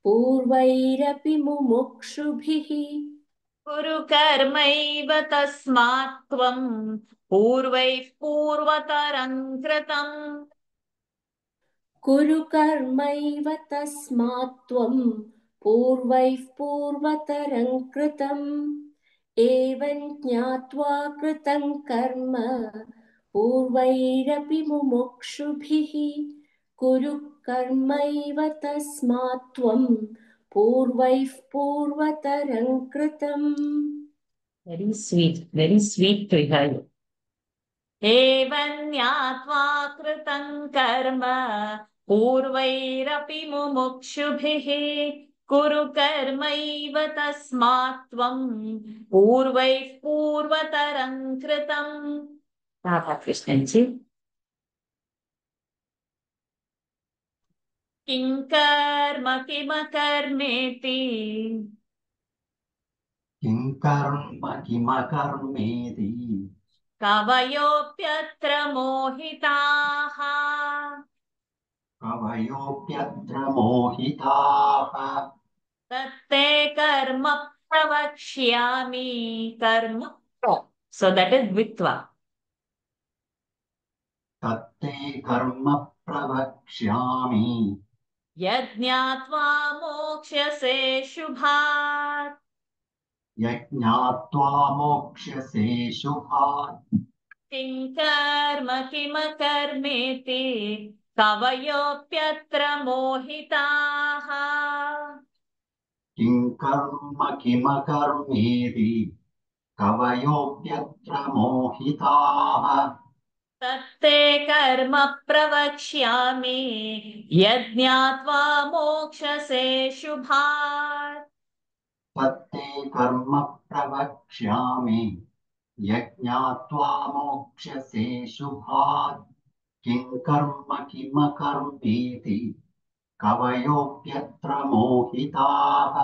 पूर्वैरपि मुमुक्षुभिः कुरु कर्मैव तस्मात् त्वम् पूर्वैः पूर्वतरं कृतम् कुरु कर्मैव तस्मात् त्वं पूर्वैः पूर्वतरं कृतम् एवं ज्ञात्वा कृतं कर्म पूर्वैरपि मुमुक्षुभिः कुरु कर्मैव तस्मात् त्वं पूर्वैः पूर्वतरं कृतम्. Very sweet to hear you. एवं ज्ञात्वा कृतं कर्म पूर्वैरपि मुमुक्षुभिः कुरु कर्मैव तस्मात् त्वं पूर्वैः पूर्वतरं कृतम्. राधा कृष्णन जी. किं कर्म किमकर्मेति किं कर्म किमकर्मेति कवयोऽप्यत्र मोहिताः कवयोऽप्यत्र मोहिताः तत्ते कर्म प्रवक्ष्यामि कर्म. So that is vitva. तत्ते कर्म प्रवक्ष्यामि यज्ञात्वा मोक्ष्यसे शुभात्. यज्ञात्वा मोक्ष्यसे शुभात्. किं कर्म किमकर्मेति कवयोऽप्यत्र मोहिताः किं कर्म किमकर्मेति कवयोऽप्यत्र मोहिताः तत्ते कर्म प्रवक्ष्यामि यज्ञात्वा मोक्ष्यसे शुभात्. तत्ते कर्म प्रवक्ष्यामि यज्ञात्वा मोक्ष्यसे शुभात्. किं कर्म किमकर्मेति कवयोऽप्यत्र मोहिताः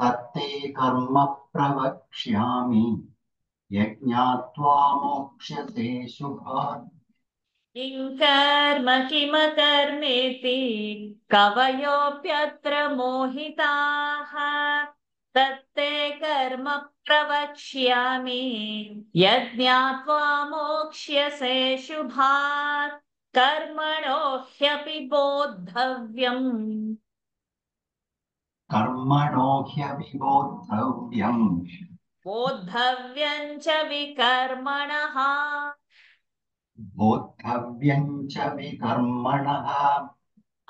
तत्ते कर्म प्रवक्ष्यामि यज्ञात्वा मोक्ष्यसे शुभात्. किं कर्म किमकर्मेति कवयोऽप्यत्र मोहिताः तत्ते कर्म प्रवक्ष्यामि यज्ञात्वा मोक्ष्यसे शुभात्. कर्मणो ह्यपि बोद्धव्यम् कर्मणो ह्यविबोद्धव्यम् बोद्धव्यं च विकर्मणः बोद्धव्यम् च विकर्मणः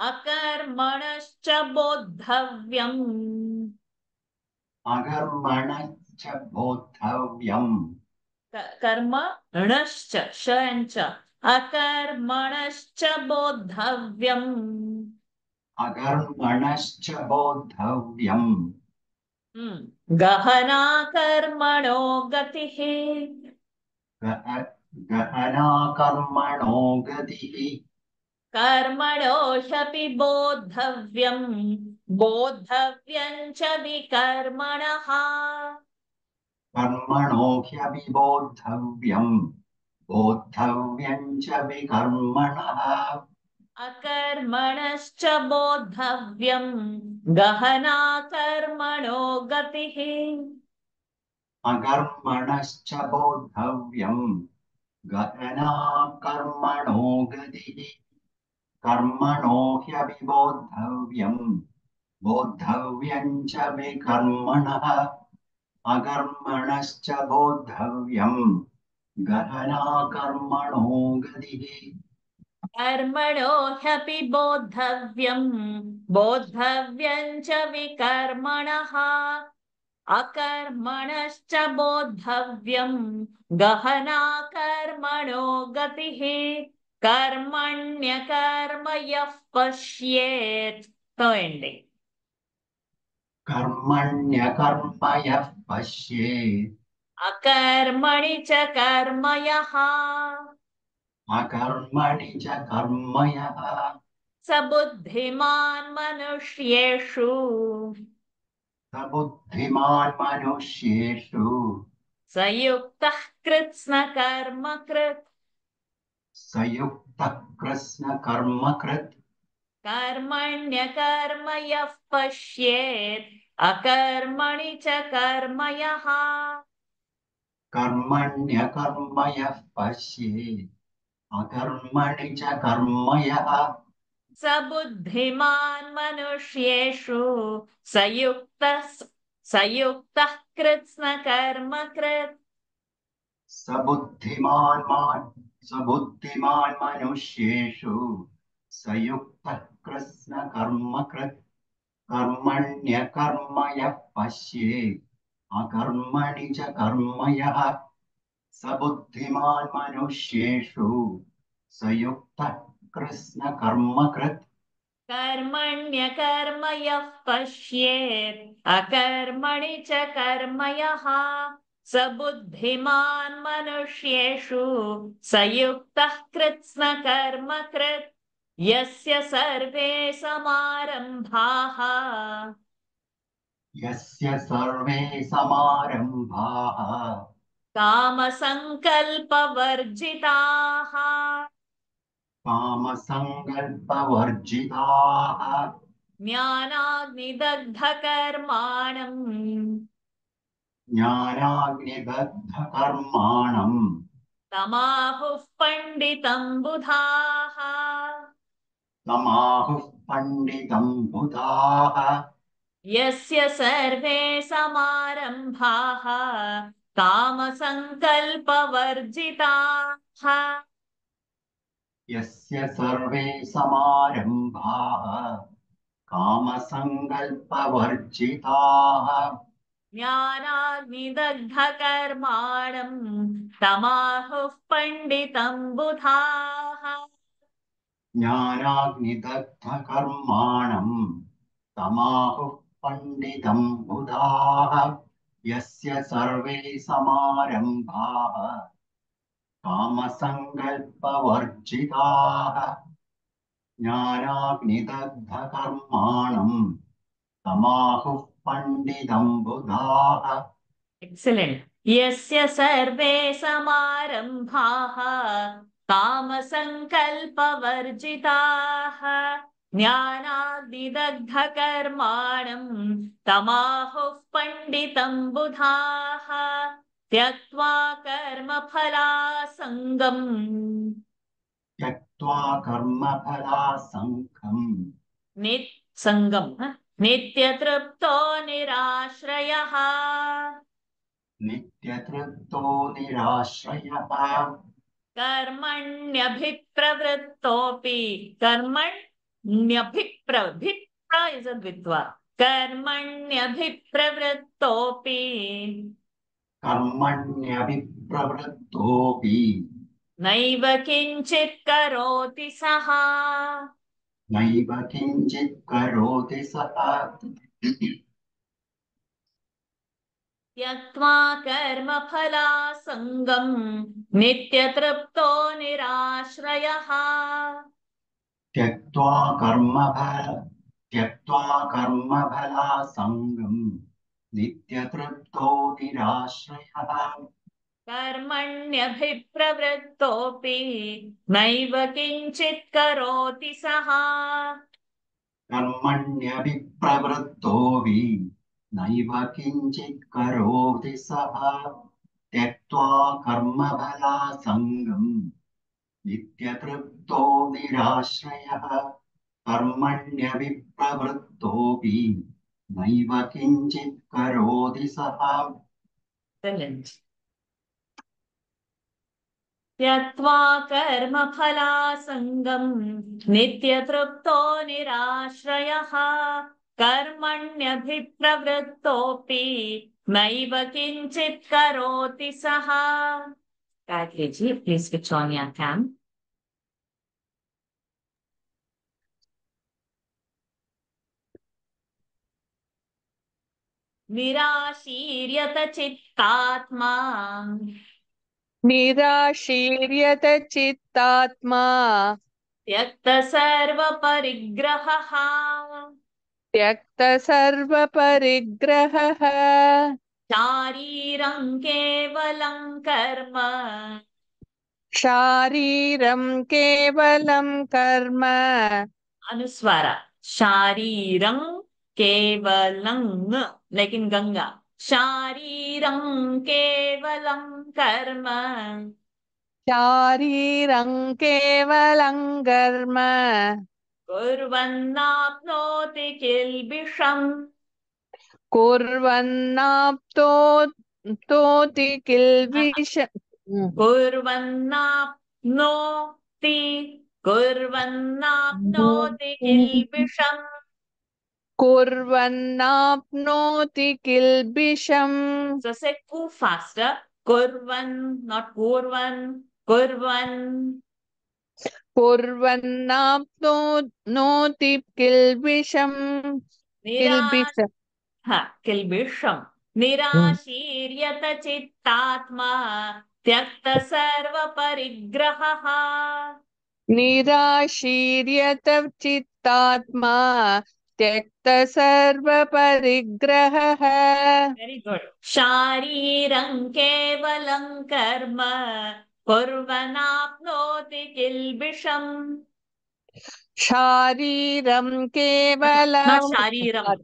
अकर्मणश्च बोद्धव्यम्. अकर्मणश्च बोद्धव्यम् कर्मणश्च च अकर्मणश्च बोद्धव्यम्. अकर्मणश्च बोद्धव्यम्. गहना कर्मणो गतिः गहना कर्मणो गतिः कर्मणो ह्यपि बोद्धव्यम् बोद्धव्यं च विकर्मणः. कर्मणो ह्यविबोद्धव्यम् बोद्धव्यम् च विकर्मणः. अकर्मणश्च बोद्धव्यम् गहना कर्मणो गतिः. अकर्मणश्च बोद्धव्यम् गहना कर्मणो गतिः. कर्मणो ह्यविबोद्धव्यम् बोद्धव्यम् च विकर्मणः. अकर्मणश्च बोद्धव्यम् गहना कर्मणो गतिः. कर्मणो ह्यपि बोद्धव्यम् बोद्धव्यं च विकर्मणः. अकर्मणश्च बोद्धव्यम् गहना कर्मणो गतिः. कर्मण्यकर्म यः पश्येत्. तो ending. कर्मण्यकर्म यः पश्येत् अकर्मणि च कर्म यः अकर्मणि च कर्म यः स बुद्धिमान् मनुष्येषु स बुद्धिमान् मनुष्येषु स युक्तः कृत्स्नकर्म कृत्. स युक्तः कृत्स्नकर्मकृत्. कर्मण्यकर्म यः पश्येत् अकर्मणि च कर्म यः कर्मण्यकर्म यः पश्येत् अकर्मणि च कर्म यः स बुद्धिमान् मनुष्येषु स युक्तः कृत्स्नकर्म कृत्. स बुद्धिमान् मनुष्येषु सयुक्तः कृत्स्नकर्मकृत् कर्मण्यकर्म यः पश्येत् अकर्मणि च कर्म यः स बुद्धिमान् मनुष्येषु सयुक्तः कृत्स्नकर्मकृत् कर्मण्यकर्म यः पश्येत् अकर्मणि च कर्म यः स बुद्धिमान् मनुष्येषु स युक्तः कृत्स्नकर्मकृत् यस्य सर्वे समारम्भाः यस्य सर्वे समारम्भाः कामसङ्कल्पवर्जिताः कामसङ्कल्पवर्जिताः ज्ञानाग्निदग्धकर्माणम् ज्ञानाग्निदग्धकर्माणम् तमाहुः पण्डितम् बुधाः तमाहुः पण्डितम् बुधाः यस्य सर्वे समारम्भाः कामसङ्कल्पवर्जिताः यस्य सर्वे समारम्भाः कामसङ्कल्पवर्जिताः ज्ञानाग्निदग्धकर्माणम् तमाहुः पण्डितम् बुधाः ज्ञानाग्निदग्धकर्माणम् तमाहुः पण्डितम् बुधाः यस्य सर्वे समारम्भाः कामसङ्कल्पवर्जिताः ज्ञानाग्निदग्धकर्माणम् तमाहुः पण्डितम् बुधाः Excellent. यस्य सर्वे समारम्भाः कामसङ्कल्पवर्जिताः ज्ञानाग्निदग्धकर्माणम् तमाहुः पण्डितम् बुधाः त्यक्त्वा कर्मफलासङ्गम् त्यक्त्वा कर्मफलासङ्गम् नित्यतृप्तो निराश्रयः नित्यतृप्तो निराश्रयः कर्मण्यभिप्रवृत्तोऽपि कर्मण्यभिप्र इज द्वित्वा कर्मण्यभिप्रवृत्तोऽपि कर्मण्यभिप्रवृत्तोऽपि नैव किञ्चित् करोति सः नैव किञ्चित् करोति सः त्यक्त्वा कर्मफलासङ्गम् नित्यतृप्तो निराश्रयः त्यक्त्वा कर्मफलासङ्गम् नित्यतृप्तो निराश्रयः कर्मण्यभिप्रवृत्तोऽपि नैव किञ्चित् करोति सः कर्मण्यभिप्रवृत्तोऽपि नैव किञ्चित् करोति सः त्यक्त्वा कर्मफलासङ्गम् नित्यतृप्तो निराश्रयः कर्मण्यभिप्रवृत्तोऽपि नैव किञ्चित् करोति सः Excellent. त्यक्त्वा कर्मफलासङ्गम् नित्यतृप्तो निराश्रयः कर्मण्यभिप्रवृत्तोऽपि नैव किञ्चित् करोति सः Gayatri ji, please switch on your cam. निराशीर्यत चित्तात्मा निराशीर्यत चित्तात्मा त्यक्त सर्वपरिग्रहः त्यक्त सर्वपरिग्रहः शारीरं केवलं कर्म शारीरं केवलं कर्म अनुस्वार शारीरं केवलं like in Ganga शारीरं केवलं कर्म शारीरं केवलं कर्म कुर्वन्नाप्नोति किल्बिषम् कुर्वन्नाप्नोति किल्बिष कुर्वन्नाप्नोति कुर्वन्नाप्नोति किल्बिषम् कुर्वन्नाप्नोति किल्बिषम् So say ku faster. Kurvan, not kurvan. Kurvan. कुर्वन्नाप्नोति किल्बिषम् Nirash. किल्बिषम् Kilbisham. Nirashiriyat chittatma. Tyakta sarva parigraha. निराशीर्यत चित्तात्मा त्यक्त सर्वपरिग्रहः Very good. Sharirang kevalam karma. Kurvanapnoti kilbisham. शारीरं Not केवलं shariram.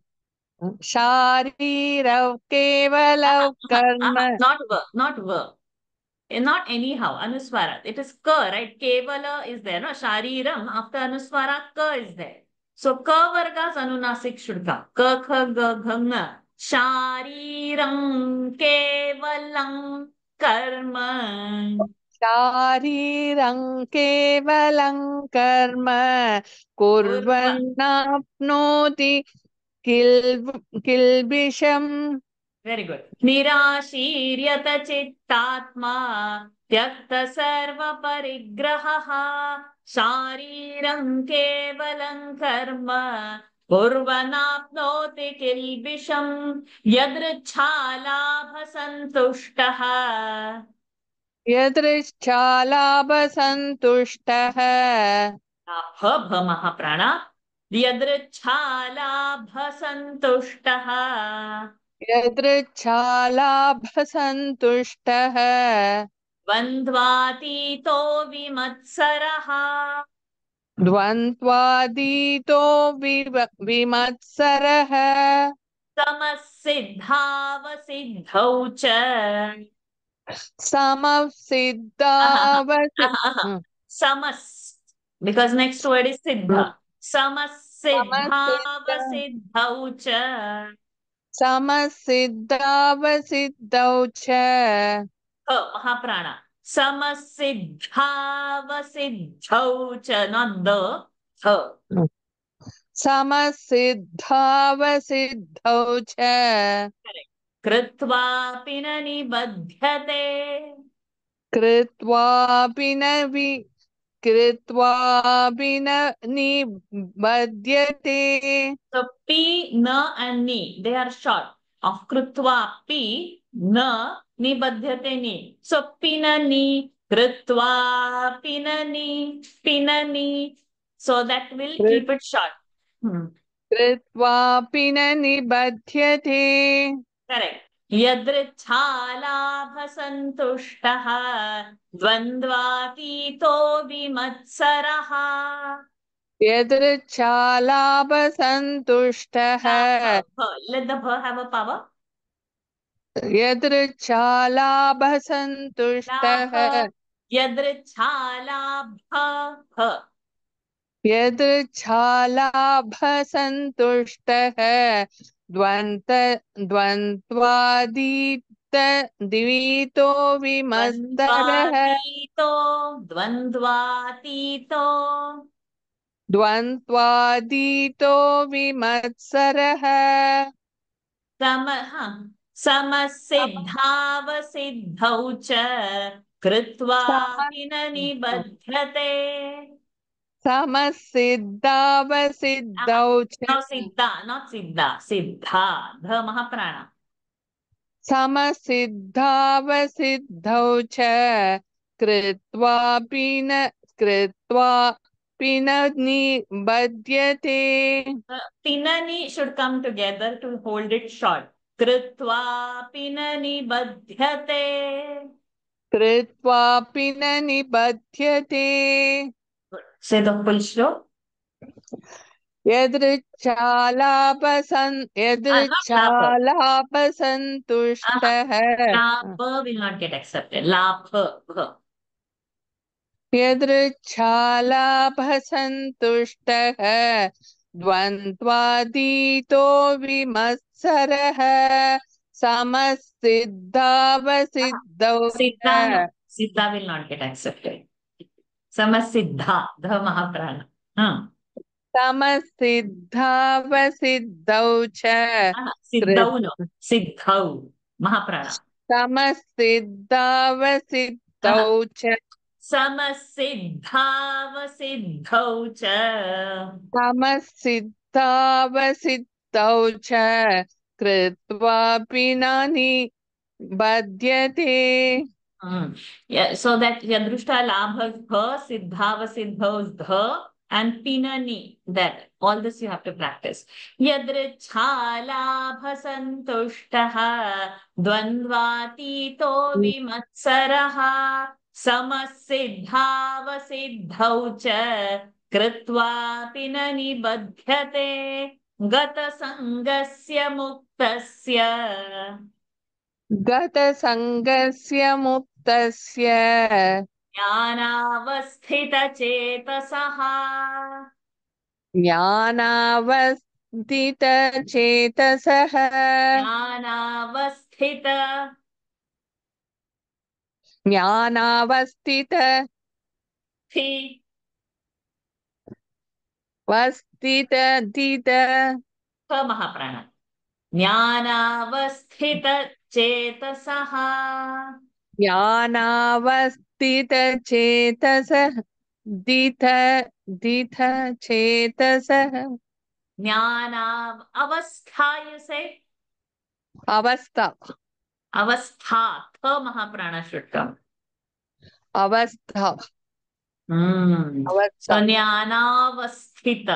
शारीरं केवलं कर्म Not verb, not verb. Not anyhow, Anuswara. It is ka, right? Kevala is there, no? Shariram, after Anuswara, ka is there. So, ka vargas anunasik should come. Ka, kha, ga, gha, nga. Shariram kevalam karma. शारीरं केवलं कर्म कुर्वन्नाप्नोति किल्बिषम् Very good. Nirashiryata chittatma tyakta sarva parigraha shariram kevalam karma kurvanapnoti kilbisham yadrichalabha santushtaha. यदृच्छालाभसन्तुष्टः Labha bha mahaprana yadrichalabha santushtaha. यदृच्छालाभसन्तुष्टः द्वन्द्वातीतो विमत्सरः द्वन्द्वातीतो विमत्सरः समः सिद्धावसिद्धौ च समसिद्धावसि Samas, because next word is siddha. Samas समसिद्ध siddhavasiddhau cha. समसिद्धावसिद्धौ च Mahaprana. Samas siddhavasiddhau cha, not the. Ha. समसिद्धावसिद्धौ च कृत्वापि न निबध्यते. कृत्वापि न निबध्यते So P, na and ni, they are short. Of Krutva P, na, nibadhyate ni. So Pinani, Krutva, Pinani, Pinani. So that will keep it short. कृत्वापि न निबध्यते Correct. यदृच्छालाभसन्तुष्टः द्वन्द्वातीतो विमत्सरः. यदृच्छालाभसन्तुष्टः Let the bha have a power. यदृच्छालाभसन्तुष्टः यदृच्छालाभ यदृच्छालाभसन्तुष्टः द्वन्द्वातीतो विमत्सरः द्वन्द्वातीतो द्वन्द्वातीतो विमत्सरः समसिद्धावसिद्धौ च कृत्वापि न निबध्यते. समसिद्धावसिद्धौ च Now siddha, not siddha, siddha, dha mahaprana. समसिद्धावसिद्धौ च कृत्वापि न निबध्यते Pinani should come together to hold it short. Kritva pinani badhyate. कृत्वापि न निबध्यते Say the full stroke. यदृच्छालाभसन्तुष्टः Labha will not get accepted. Labha. यदृच्छालाभसन्तुष्टः द्वन्द्वातीतो विमत्सरः समसिद्धावसिद्धौ च Siddha, no. Siddha will not get accepted. समसिद्धा ध महाप्राण समसिद्धावसिद्धौ च सिद्धौ न सिद्धौ महाप्राण समसिद्धावसिद्धौ च समसिद्धावसिद्धौ च समसिद्धावसिद्धौ च कृत्वापि न निबध्यते Yeah, so that yadrushta labhas bha siddhavasiddhaus dha and pinani, that all this you have to practice. Yadrichha labha santushtaha dvandvatito vimatsaraha samasiddhavasiddhau cha कृत्वा पिननि बध्यते गतसङ्गस्य मुक्तस्य गतसङ्गस्य मुक्तस्य ज्ञानावस्थितचेतसः ज्ञानावस्थितचेतसः ज्ञानावस्थित ज्ञानावस्थित थि वस्तितधित महाप्राण ज्ञानावस्थितचेतसः ज्ञानावस्थितचेतसः दिथ चेतसः ज्ञानाव अवस्था you say अवस्था अवस्था थ महाप्राण should come अवस्था so अवस्था ज्ञानावस्थित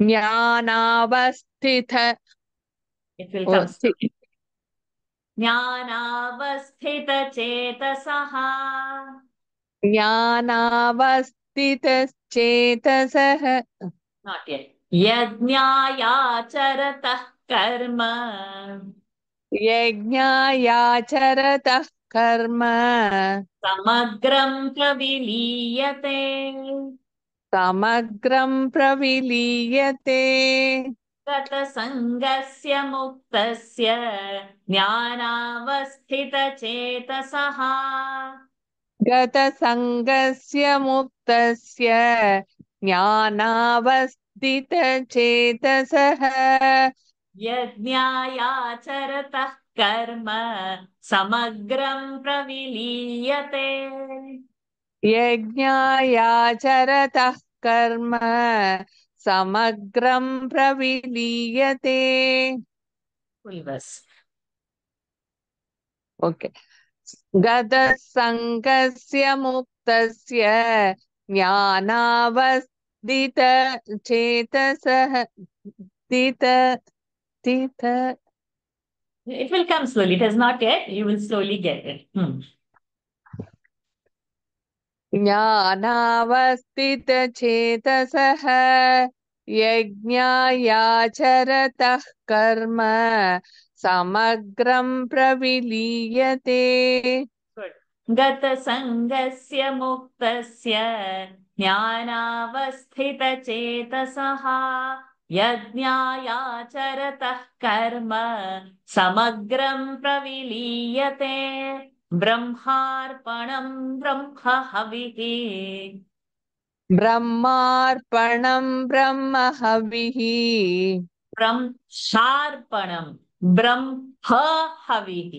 ज्ञानावस्थित it will come slowly ज्ञानावस्थितचेतसः ज्ञानावस्थितचेतसः not yet यज्ञायाचरतः कर्म यज्ञायाचरतः कर्म समग्रं प्रविलीयते समग्रं प्रविलीयते गतसङ्गस्य मुक्तस्य ज्ञानावस्थितचेतसः गतसङ्गस्य मुक्तस्य ज्ञानावस्थितचेतसः यज्ञायाचरतः कर्म समग्रं प्रविलीयते यज्ञायाचरतः कर्म समग्रं प्रविलीयते ओके गतसङ्गस्य मुक्तस्य ज्ञानावस्थितचेतसः It will come slowly. It has not yet. You will slowly get it. ज्ञानावस्थितचेतसः यज्ञायाचरतः कर्म समग्रं प्रविलीयते गतसङ्गस्य मुक्तस्य ज्ञानावस्थितचेतसः यज्ञायाचरतः कर्म समग्रं प्रविलीयते ब्रह्मार्पणं ब्रह्महविः ब्रह्मार्पणं ब्रह्महविः ब्रह्मार्पणं ब्रह्महविः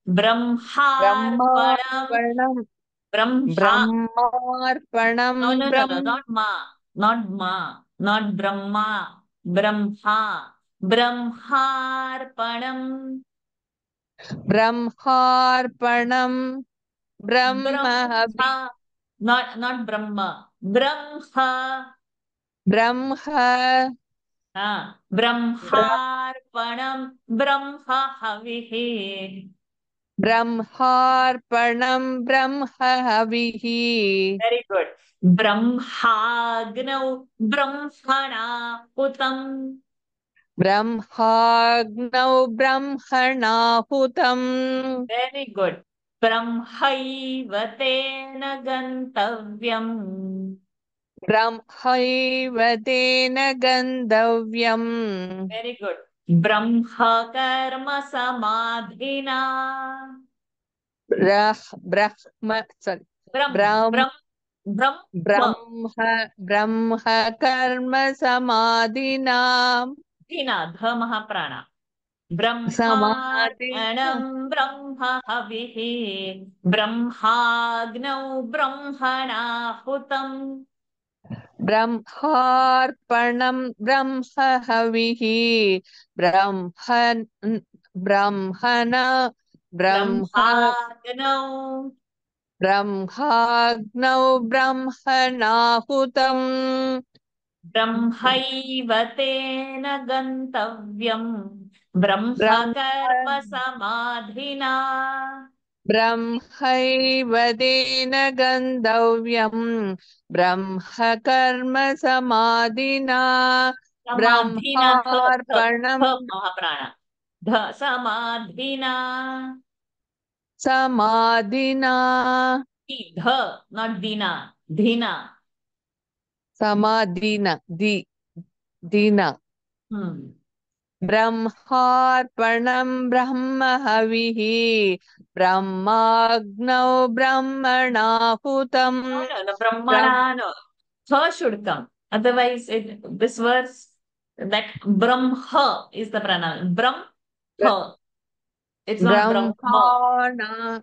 ब्रह्मार्पणं ब्रह्मार्पणं No, not Brahma, Brahma, Brahmarpanam, ब्रह्मार्पणं ब्रह्महविः not Brahma, Brahma, Brahmarpanam, Brahmahavihi. ब्रह्मार्पणं ब्रह्महविः Very good. Brahmagnau Brahmana Putam. ब्रह्माग्नौ ब्रह्मणाहुतम् Very good. ब्रह्मैव तेन गन्तव्यम् ब्रह्मैव तेन गन्तव्यम् Very good. ब्रह्म कर्म समाधिना ब्रह्म ब्रह्म ब्रह्म ब्रह्म कर्म समाधिना धीना ध महाप्राण समाधिना ब्रह्माणं ब्रह्म हविः ब्रह्माग्नौ ब्रह्मणाहुतम् ब्रह्मार्पणं ब्रह्म हविः ब्रह्मन् ब्रह्मण ब्रह्माग्नौ ब्रह्माग्नौ ब्रह्मणाहुतम् ब्रह्मैव तेन गन्तव्यम् ब्रह्म ब्रह्म कर्म समाधिना ब्रह्मैव तेन गन्तव्यम् ब्रह्म कर्म समाधिना समाधिना ब्रह्मार्पणं महाप्राण ध समाधिना समाधिना ध not dina dhina समाधिना दीना ब्रह्मार्पणं ब्रह्म हविः ब्रह्माग्नौ ब्रह्मणाहुतम् no brahmana no th should come otherwise this verse that brahma is the pronoun brahma it's not brahma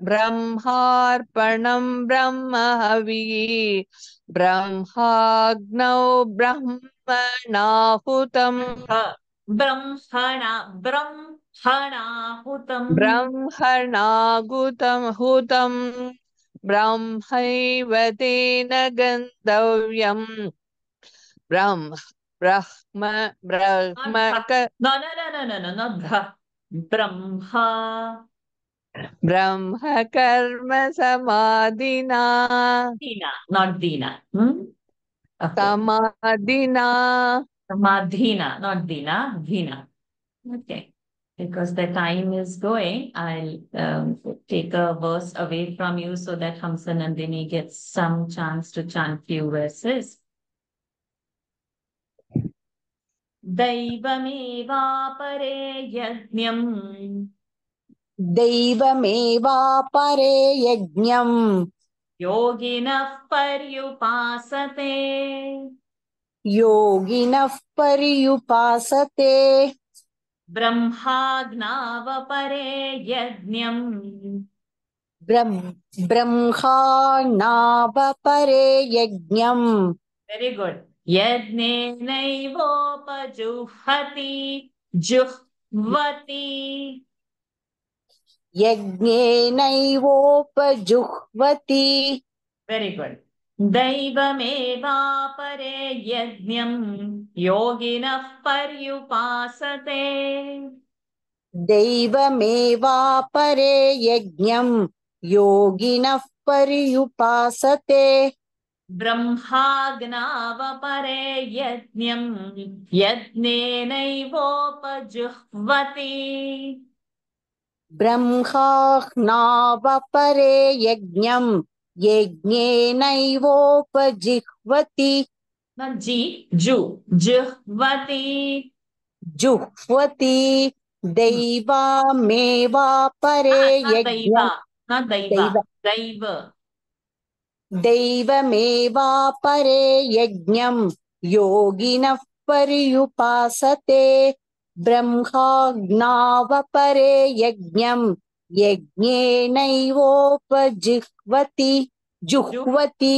ब्रह्मार्पणं ब्रह्म हविः ब्रह्माग्नौ ब्रह्मणाहुतम् ब्रह्मणाहुतम् हुतं ब्रह्मैव तेन गन्तव्यम् ब्रह्म no dha brahma ब्रह्म कर्म समाधिना dina not dina okay समाधिना madhina not dina dhina okay because the time is going I'll take a verse away from you so that Hamsa Nandini gets some chance to chant few verses दैवमेवापरे यज्ञम् दैवमेवापरे यज्ञम् योगिनः पर्युपासते योगिनः पर्युपासते ब्रह्माज्ञावपरे यज्ञम् ब्रह्माणावपरे यज्ञम् वेरी गुड यज्ञेनैवोपजुह्वति जुह्वति यज्ञेनैवोपजुह्वति वेरी गुड दैवमेवापरे यज्ञम् योगिनः पर्युपासते दैवमेवापरे यज्ञम् योगिनः पर्युपासते ब्रह्माज्ञावपरे यज्ञम् यज्ञेनैवोपजुह्वति ब्रह्माह्नावपरे यज्ञम् यज्ञेनैवोपजिह्वति न जी जु जुह्वति जुह्वति दैवमेवापरे यज्ञम् दैव दैवमेवापरे यज्ञम् योगिनः पर्युपासते ब्रह्माज्ञावपरे यज्ञम् यज्ञेनैवोपजिह्वति जुह्वति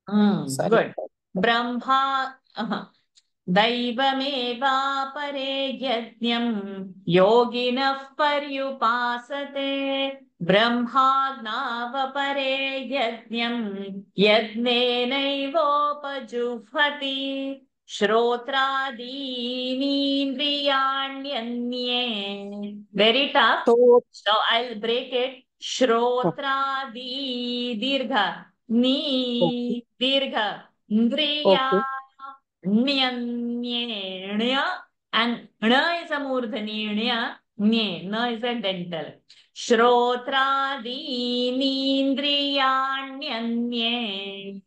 गुड ब्रह्मा दैवमेवापरे यज्ञम् योगिनः पर्युपासते ब्रह्माज्ञावपरे यज्ञम् यज्ञेनैवोपजुह्वति श्रोत्रादीनीन्द्रियाण्यन्ये very tough so I'll break it श्रोत्रादी दीर्घ नी दीर्घ इंद्रिया ण्य and ण is a मूर्धन्य ण्य न is a dental श्रोत्रादीनीन्द्रियाण्यन्ये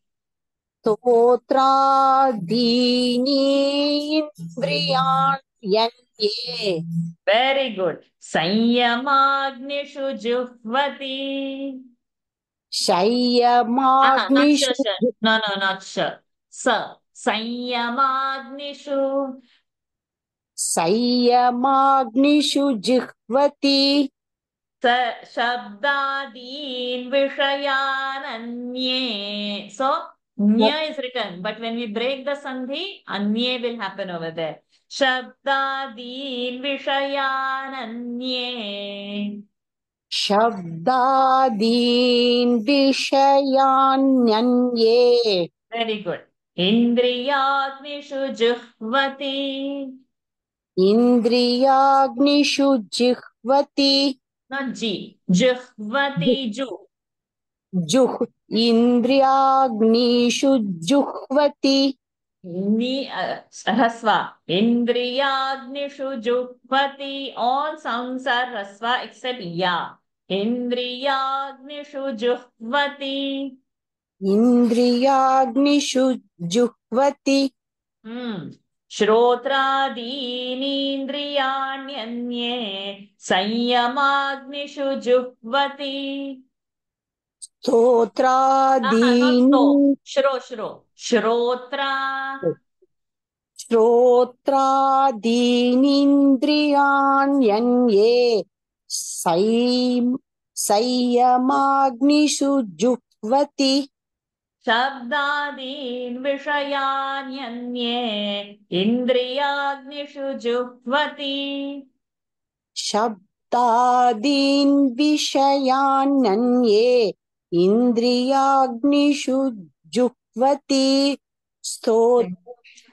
श्रोत्रादीनीन्द्रियाण्यन्ये very good संयमाग्निषु जुह्वति Not Shayyamagnishu sure. No, not sure. Sanyamagnishu. Sayyamagnishu jihvati. Shabdadin Vishayananye. So, Nya is written, but when we break the Sandhi, Anye will happen over there. Shabdadin Vishayananye. Shabdadin Vishayanyanye. Very good. Indriyagnishu Juhvati. Indriyagnishu jihvati. Not G. Juhvati Ju. Juh. Indriyagnishu juhvati. Rasva. Indriyagnishu Juhvati. All sounds are Rasva except Ya. Indriyagnishu Juhvati. Indriyagnishu juhvati. श्रोत्रादीनीन्द्रियाण्यन्ये संयमाग्निषु जुह्वति. Stotraadini. Shrotra. Shrotraadinindriyanyanye Sayyamagnishu juhvati. Shabdadin Vishayananye Indriyagnishu Juhvati. Shabdadin Vishayananye Indriyagnishu juhvati.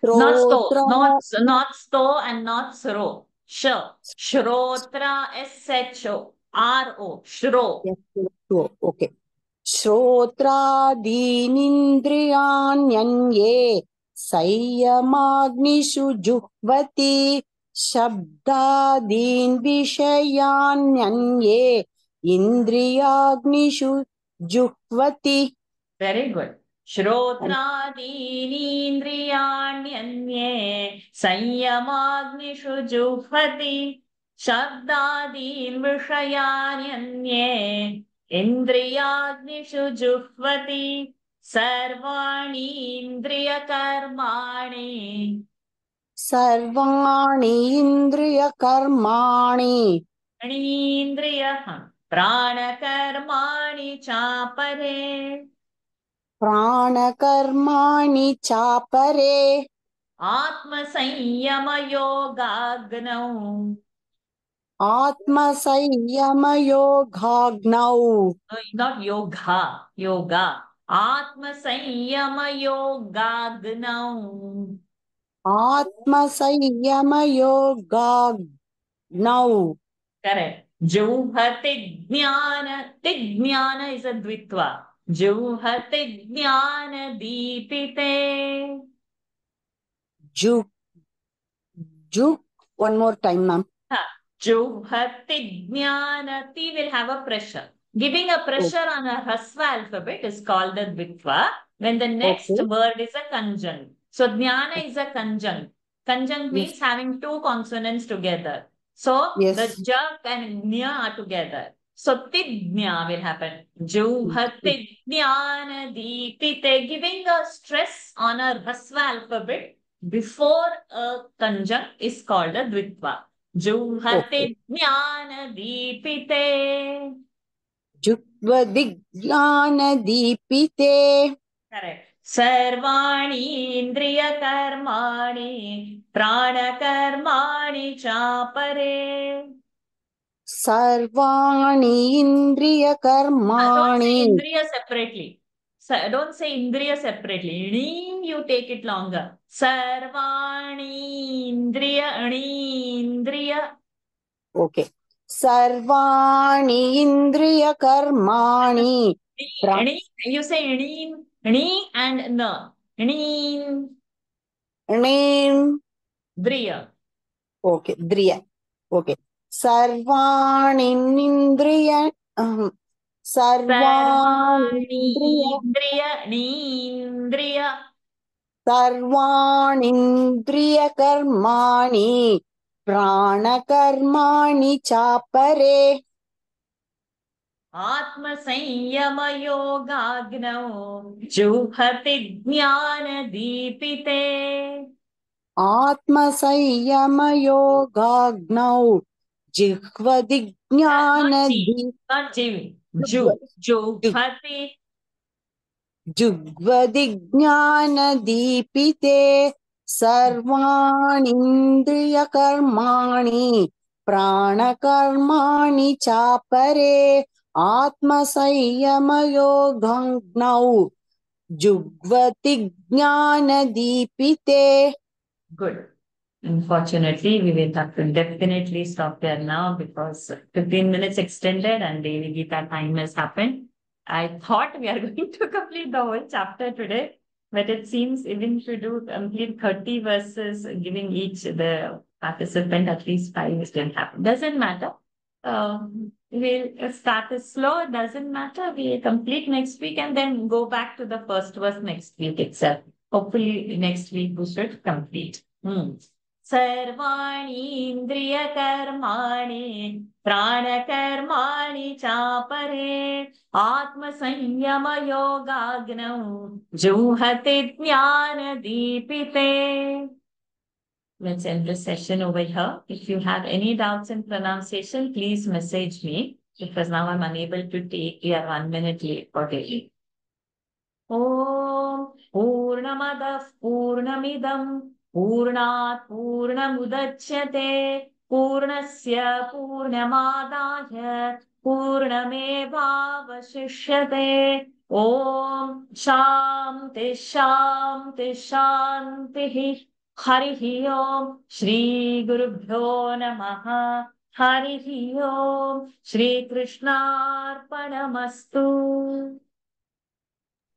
Not sto and not sro. Shrotra SHO. Shro. Okay. Shrotraadinindriyanyanye Sayyamagnishu juhvati. Shabdadin Vishayanyanye Indriyagnishu juhvati. Very good. Shrotraadinindriyanyanye Sanyamagnishu Juhvati. Shabdadin Vishayanyanye Indriyagnishu Juhvati. Sarvani Indriyakarmani. Sarvani Indriyakarmani. Indriya Pranakarmani Chapare. Pranakarmani chapare. Atma Sanyama Yogagnau. Atma Sayyama Yogagnau. No, not yoga. Atma Sanyama Yogagnau. Atma Sayyama Yogagnau. Correct. Juhati Jnana. Jnana is a dvitva. Juhati Jnana Deepite. Juk. One more time, ma'am. Juhati Jnana. Ti will have a pressure. Giving a pressure on a Hrasva alphabet is called the dvitva when the next word is a conjunct. So Jnana is a conjunct. Conjunct means having two consonants together. So the ja and nya are together. So tidnya will happen. Juhatidnyana deepite, giving a stress on a Hrasva alphabet before a conjunct is called a dvitva. Juhatidnyana deepite. Jukvadigyana deepite. Correct. Sarvani indriya karmani prana karmani chapare. Sarvani indriya karmani. Don't say indriya separately. Don't say indriya separately. Ning, you take it longer. Sarvani indriya. Okay. Sarvani indriya karmani. You say ni and na. Nin. Driya. Okay. Driya. Okay. Sarvani indriya. Sarvanindriya. Sarvanindriya karmani prana karmani chapare. आत्मसंयमयोगाग्नौ जुह्वति ज्ञानदीपिते आत्मसंयमयोगाग्नौ जिह्वति not जुह्वति जुह्वति ज्ञानदीपिते सर्वाणीन्द्रियकर्माणि प्राणकर्माणि चापरे आत्मसंयमयोगाग्नौ जुह्वति ज्ञानदीपिते. Good. Unfortunately, we will have to definitely stop there now because 15 minutes extended and Devi Gita time has happened. I thought we are going to complete the whole chapter today, but it seems even to do complete 30 verses, giving each the participant at least 5 didn't happen. Doesn't matter. We'll start it slow. Doesn't matter. We complete next week and then go back to the first verse next week itself. Hopefully next week we should complete. सर्वाणि इन्द्रियकर्माणि प्राणकर्माणि चापरे आत्मसंयमयोगाग्नौ जुह्वति ज्ञानदीपिते. Let's end the session over here. If you have any doubts in pronunciation, please message me because now I'm unable to take. We are 1 minute late for daily. Om Purnamadah Purnamidam Purnat Purnamudachyate Purnasya Purnamadaya Purnamevavashishyate. Om Shanti Shanti Shanti. Harihi Om Shri Gurubhyo Namaha. Harihi Om Shri Krishnarpanamastu.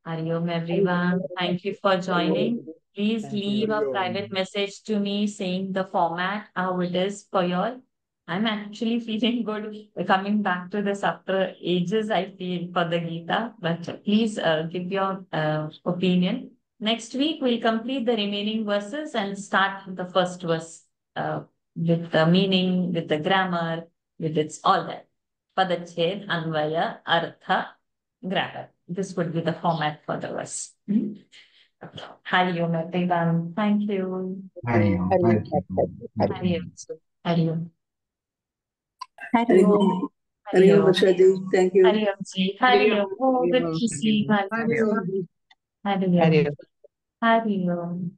Hari Om everyone. Thank you for joining. Please leave a private message to me saying the format, how it is for you all. I'm actually feeling good coming back to this after ages, I feel, for the Gita. But please give your opinion. Next week, we'll complete the remaining verses and start with the first verse with the meaning, with the grammar, with its all that. Padached, Anvaya, Artha, grammar. This would be the format for the verse. Hari Om everyone. Thank you. Hari Om. Thank you. Hari Om. Hari Om. Hari Om. Hari Om, Prasadi. Thank you. Hari Om ji. Hari Om. Oh, good to see you. Hari Om. Hari Om. Hari Om.